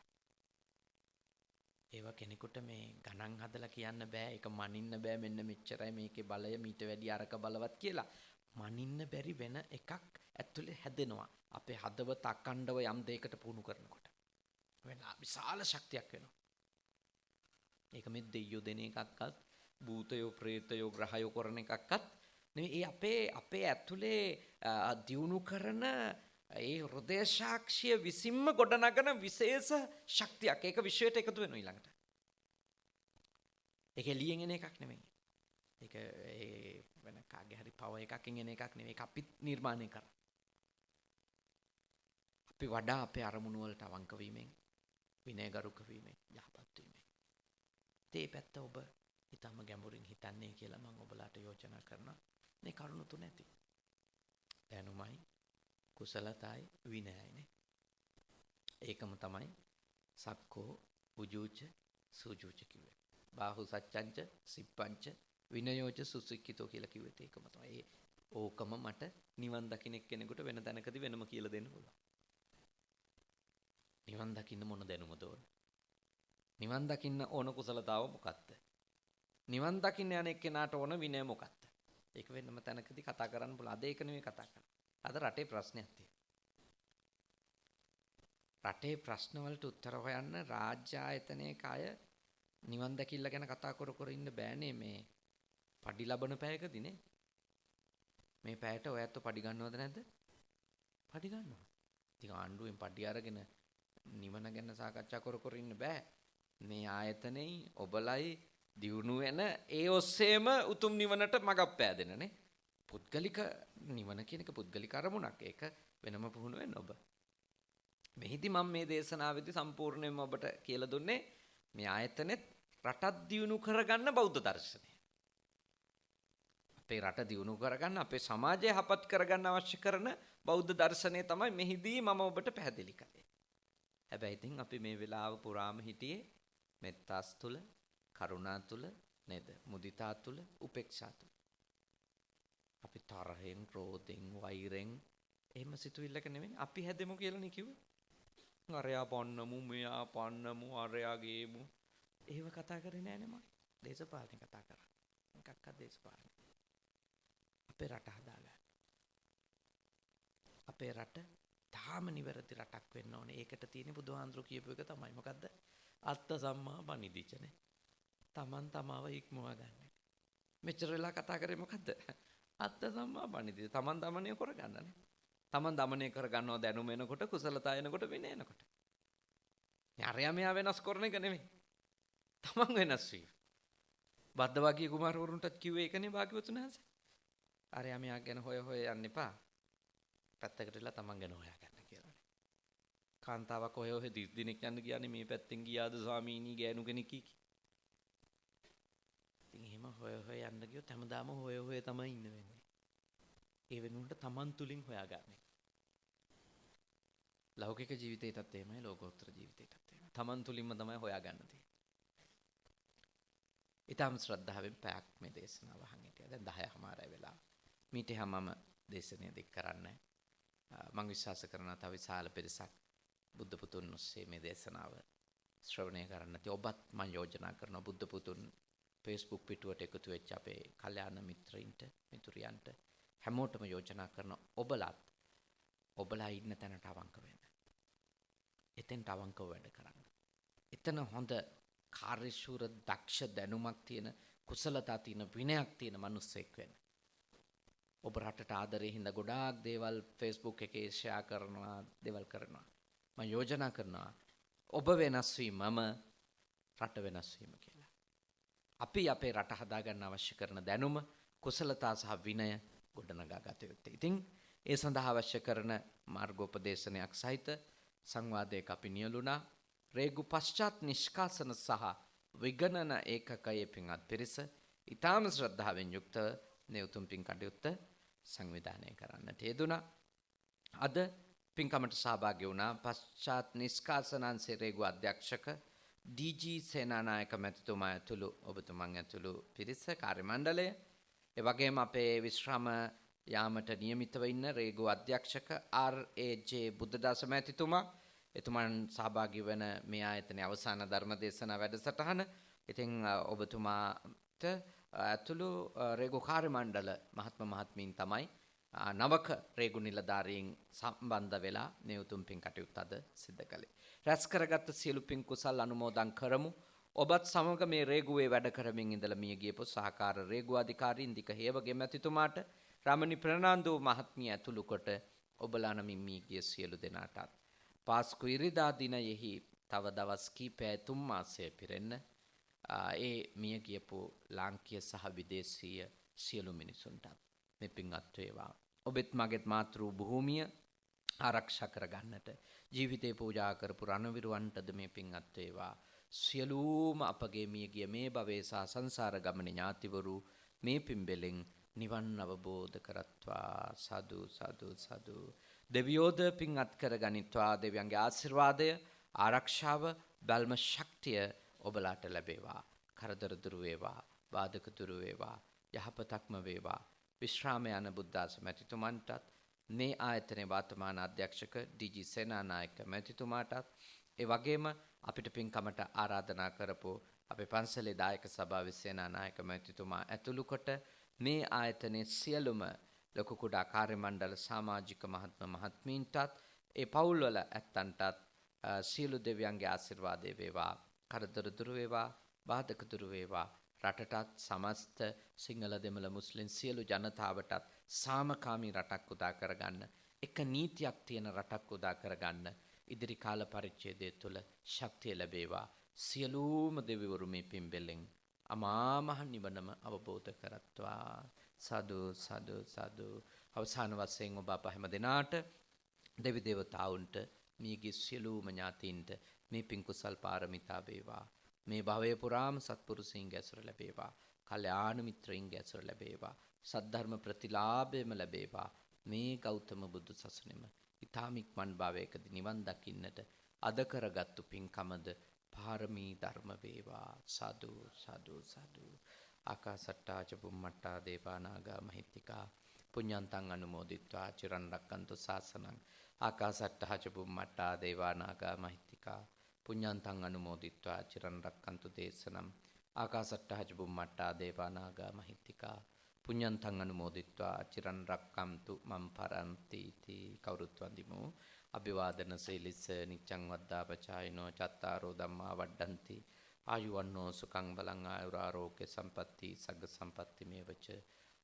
ඒව කෙනෙකුට මේ ගණන් හදලා කියන්න බෑ. ඒක මනින්න බෑ. මෙන්න මෙච්චරයි මේකේ බලය මීට වැඩි අරක බලවත් කියලා. මනින්න බැරි වෙන එකක් ඇතුලේ හැදෙනවා. අපේ හදවත අකණ්ඩව යම් දෙයකට පුහුණු කරනකොට. වෙන විශාල ශක්තියක් වෙනවා. ඒක මේ දෙයියෝ දෙන එකක්වත්, භූතයෝ, ප්‍රේතයෝ, ග්‍රහයෝ කරන එකක්වත් නෙවෙයි. අපේ ඇතුලේ දියුණු කරන ඒ හෘදය සාක්ෂිය විසින්ම ගොඩනගන විශේෂ ශක්තියක්. ඒක විශ්වයට එකතු වෙනවා ඊළඟට. ඒක එළියෙන් එන එකක් නෙමෙයි. ඒක වෙන කාගේ හරි පව එකකින් එන එකක් නෙමෙයි. ඒක අපි නිර්මාණය කරා. අපි වඩා අපේ අරමුණු වලට අවංක වීමෙන්, විනයගරුක වීමෙන්, යහපත් වීමෙන්. මේ පැත්ත ඔබ ඊටම ගැඹුරින් හිතන්නේ කියලා මම ඔබලාට යෝජනා කරනවා. මේ කරුණු තුන ඇති. දැනුමයි, කුසලතයි, විනයයිනේ. ඒකම තමයි සක්කෝ උජූච සූජූච කිව්වේ. බාහු සච්ඡංච සිප්පංච විනයෝච සුසික්කිතෝ කියලා කිව්වෙත් ඒකම තමයි. ඕකම මට නිවන් දකින්න කෙනෙකුට වෙන තැනකදී වෙනම කියලා දෙන්න පුළුවන්. නිවන් දකින්න මොන දැනුමද ඕන? නිවන් දකින්න ඕන කුසලතාව මොකක්ද? නිවන් දකින්න යන එක්කෙනාට ඕන විනය මොකක්ද? ඒක වෙනම තැනකදී කතා කරන්න පුළුවන්. අද ඒක නෙමෙයි කතා කරන්නේ. අද රටේ ප්‍රශ්නයක් තියෙනවා. රටේ ප්‍රශ්න වලට උත්තර හොයන්න රාජ්‍ය ආයතනයේ කය නිවන් දැකිල්ල ගැන කතා කර ඉන්න බෑනේ මේ පඩි ලබන පැයකදීනේ. මේ පැයට ඔයත් පඩි ගන්නවද නැද්ද? පඩි ගන්නවා. ඉතින් ආණ්ඩුවෙන් පඩි අරගෙන නිවන ගැන සාකච්ඡා කර ඉන්න බෑ. මේ ආයතනයේ ඔබලයි දියුණු වෙන ඒ ඔස්සේම උතුම් නිවනට මඟක් පෑදෙනනේ. පුද්ගලික නිවන කියන එක පුද්ගලික අරමුණක්. ඒක වෙනම පුහුණු වෙන්න ඔබ. මෙහිදී මම මේ දේශනාවේදී සම්පූර්ණයෙන්ම ඔබට කියලා දුන්නේ මේ ආයතනෙත් රටත් දියුණු කරගන්න බෞද්ධ දර්ශනය. අපේ රට දියුණු කරගන්න, අපේ සමාජය යහපත් කරගන්න අවශ්‍ය කරන බෞද්ධ දර්ශනය තමයි මෙහිදී මම ඔබට පැහැදිලි කළේ. හැබැයි ඉතින් අපි මේ වෙලාව පුරාම හිටියේ මෙත්තාස් තුල, කරුණා තුල නේද? මුදිතා තුල, උපේක්ෂා තුල. අපි තරහෙන්, ක්‍රෝධෙන්, වෛරෙන් එහෙම සිතුවිල්ලක නෙමෙයි අපි හැදෙමු කියලානේ කිව්වේ. අරයා පන්නමු, මෙයා පන්නමු, අරයා ගේමු. ඒව කතා කරේ නෑනේ මම. දේශපාලනේ කතා කරා. මොකක්ද දේශපාලනේ? අපේ රට හදාගන්න. අපේ රට තාම නිවැරදි රටක් වෙන්න ඕනේ. ඒකට තියෙන බුදුහාඳුරු කියපු එක තමයි. මොකද්ද? අත්ත සම්මා පනිදිචනේ. තමන් තමාව ඉක්මවා ගන්න. මෙච්චර වෙලා කතා කරේ මොකද්ද? අත්ත සම්මා පනිදිච. තමන් දමනය කරගන්නනේ. තමන් දමනය කරගන්නවා දැනුම එනකොට, කුසලතා එනකොට, විනය එනකොට. යාරයා මෙයා වෙනස් කරන එක නෙමෙයි. තමන් වෙනස් වීම. බද්දවාගී කුමාරවරුන්ටත් කිව්වේ ඒකනේ භාග්‍යවතුන් වහන්සේ. අරයා මෙයා ගැන හොය යන්න එපා. පැත්තකට වෙලා තමන් ගැන හොයා ගන්න කියලානේ. කාන්තාවක් හොය 30 දිනක් යන්න ගියානේ මේ පැත්තෙන් ගියාද ස්වාමීනි ගෑනු කෙනෙක් කි. ඉතින් එහෙම හොය යන්න ගියොත් හැමදාම හොය තමයි ඉන්න වෙන්නේ. ඒ වෙනුවට තමන් තුලින් හොයාගන්න. ලෞකික ජීවිතේටත් එහෙමයි, ලෝකෝත්තර ජීවිතේටත් එහෙමයි. තමන් තුලින්ම තමයි හොයාගන්න තියෙන්නේ. ඊටම ශ්‍රද්ධාවෙන් පැයක් මේ දේශනාව අහන් හිටියා. දැන් 10:00 වෙලා. මීට හැමම දේශනය දෙක කරන්න. මම විශ්වාස කරනවා තව විශාල පිරිසක් බුද්ධ පුතුන් ඔස්සේ මේ දේශනාව ශ්‍රවණය කරන්න. ඉතින් ඔබත් මම යෝජනා කරනවා බුද්ධ පුතුන් Facebook පිටුවට එකතු වෙච්ච අපේ කල්යාණ මිත්‍රයින්ට, මිතුරියන්ට හැමෝටම යෝජනා කරන ඔබලා ඉන්න තැනට අවංක වෙන්න. එතෙන්ට අවංකව වැඩ කරන්න. එතන හොඳ කාර්යශූර දක්ෂ දැනුමක් තියෙන, කුසලතා තියෙන, විනයක් තියෙන මිනිස්සෙක් වෙන්න. ඔබ රටට ආදරේ හින්දා ගොඩාක් දේවල් Facebook එකේ ෂෙයා කරනවා, දේවල් කරනවා. මම යෝජනා කරනවා ඔබ වෙනස් වීමම රට වෙනස් වීම කියලා. අපි අපේ රට හදාගන්න අවශ්‍ය කරන දැනුම, කුසලතා සහ විනය ගොඩනගා ගත යුත්තේ. ඉතින් ඒ සඳහා අවශ්‍ය කරන මාර්ගෝපදේශනයක් සහිත සංවාදයක අපි නියලුණා. රේගු පශ්චාත් නිෂ්කාසන සහ විගණන ඒකකයේ පින්වත් පිරිස ඊටාම ශ්‍රද්ධාවෙන් යුක්ත නෙවතුම් පින් කටයුත්ත සංවිධානය කරන්නට යෙදුණා. අද පින්කමට සහභාගී වුණා පශ්චාත් නිෂ්කාසනාංශයේ රේගු අධ්‍යක්ෂක ඩී.ජී. සේනානායක මැතිතුමා ඇතුළු ඔබතුමන් ඇතුළු පිරිස කාර්ය මණ්ඩලය. ඒ වගේම අපේ විශ්‍රාම යාමට නියමිතව ඉන්න රේගු අධ්‍යක්ෂක ආර්.ඒ.ජේ. බුද්ධදාස මැතිතුමා එතුමන් සහභාගී වන මේ ආයතනයේ අවසාන ධර්ම දේශනා වැඩසටහන. ඉතින් ඔබතුමාට ඇතුළු රේගු කාර්ය මණ්ඩල මහත්ම මහත්මීන් තමයි නවක රේගු නිලධාරීන් සම්බන්ධ වෙලා නෙවතුම් පින් කටයුත්ත අද සිද්ධ කළේ. රැස් කරගත්ත සියලු පින් කුසල් අනුමෝදන් කරමු. ඔබත් සමග මේ රේගුවේ වැඩ කරමින් ඉඳලා මිය ගියපු සහකාර රේගු අධිකාරී ඉන්දික හේවගේ මැතිතුමාට රමණි ප්‍රනාන්දු මහත්මිය ඇතුළු කොට ඔබලා නමින් මිය ගිය සියලු දෙනාටත් පාස්කු ඉරිදා දිනයෙහි තව දවස් කිහිපය 3 මාසය පිරෙන්න ඒ මිය ගියපු ලාංකීය සහ විදේශීය සියලු මිනිසුන්ටත් මේ පින්වත් වේවා. ඔබෙත් මගෙත් මාතෘ භූමිය ආරක්ෂා කරගන්නට ජීවිතේ පූජා කරපු රණවිරුවන්ටද මේ පින්වත් වේවා. සියලුම අපගේ මිය ගිය මේ භවයේ සහ සංසාර ගමනේ ඥාතිවරු මේ පින්බෙලෙන් නිවන් අවබෝධ කරත්වා. සාදු සාදු සාදු. දෙවියෝද පින් අත් කරගනිත්වා. දෙවියන්ගේ ආශිර්වාදය ආරක්ෂාව බල්ම ශක්තිය ඔබලාට ලැබේවා. කරදර දුරු වේවා. බාධක දුරු වේවා. යහපතක්ම වේවා. විශ්‍රාම යන බුද්ධාස මැතිතුමන්ටත් මේ ආයතනයේ වර්තමාන අධ්‍යක්ෂක ඩී.ජී. සේනානායක මැතිතුමාටත් ඒ වගේම අපිට පින්කමට ආරාධනා කරපු අපේ පන්සලේ දායක සභාවේ සේනානායක මැතිතුමා ඇතුළු කොට මේ ආයතනයේ සියලුම ලොකු කුඩා කාර්ය මණ්ඩල සමාජික මහත්ම මහත්මීන්ටත් ඒ පවුල්වල ඇත්තන්ටත් සියලු දෙවියන්ගේ ආශිර්වාදය වේවා. කරදර දුරු වේවා. බාධක දුරු වේවා. රටටත් සමස්ත සිංහල දෙමළ මුස්ලිම් සියලු ජනතාවටත් සාමකාමී රටක් උදා කරගන්න, එක නීතියක් තියෙන රටක් උදා කරගන්න ඉදිරි කාල පරිච්ඡේදය තුළ ශක්තිය ලැබේවා. සියලුම දෙවිවරු මේ පින්බෙලෙන් අමා මහ නිවනම අවබෝධ කරත්වා. සාදු සාදු සාදු. අවසාන වශයෙන් ඔබ අප හැම දෙනාට දෙවි දේවතාවුන්ට මියගිය සියලුම ඥාතීන්ට මේ පින් කුසල් පාරමිතා වේවා. මේ භවය පුරාම සත්පුරුෂයින්ගේ ඇසුර ලැබේවා. කල්යාණ මිත්‍රයින්ගේ ඇසුර ලැබේවා. සද්ධර්ම ප්‍රතිලාභයම ලැබේවා. මේ ගෞතම බුදු සසුනේම ඊ타ම ඉක්මන් භවයකදී නිවන් දකින්නට අද කරගත්තු පින්කමද පාරමී ධර්ම වේවා. සාදු සාදු සාදු. ආකාසට්ටා ච බුම්මට්ටා දේවා නාග මහිත්‍තිකා පුඤ්ඤන්තං අනුමෝදිත්වා චිරන් රැක්කන්තු ශාසනං. ආකාසට්ටා ච බුම්මට්ටා දේවා නාග මහිත්‍තිකා පුඤ්ඤන්තං අනුමෝදිත්වා චිරන් රැක්කන්තු දේශනම්. ආකාසට්ටා ච බුම්මට්ටා දේවා නාග මහිත්‍තිකා පුඤ්ඤන්තං අනුමෝදිත්වා චිරන් රැක්කන්තු මම් පරන්ති තී. කවුරුත් වන්දිමු. අභිවාදන සීලිස නිච්ඡං වද්දාපචායිනෝ චත්තාරෝ ධම්මා වඩ්ඩಂತಿ ආයුවන්නෝ සුඛං බලං ආයුරාෝග්‍ය සම්පatti සග්ග සම්පatti මේවච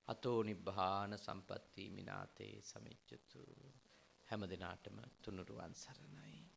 අතෝ නිබ්බාන සම්පatti මිනාතේ සමිච්ඡතු. හැම දිනාටම තුනුරුවන් සරණයි.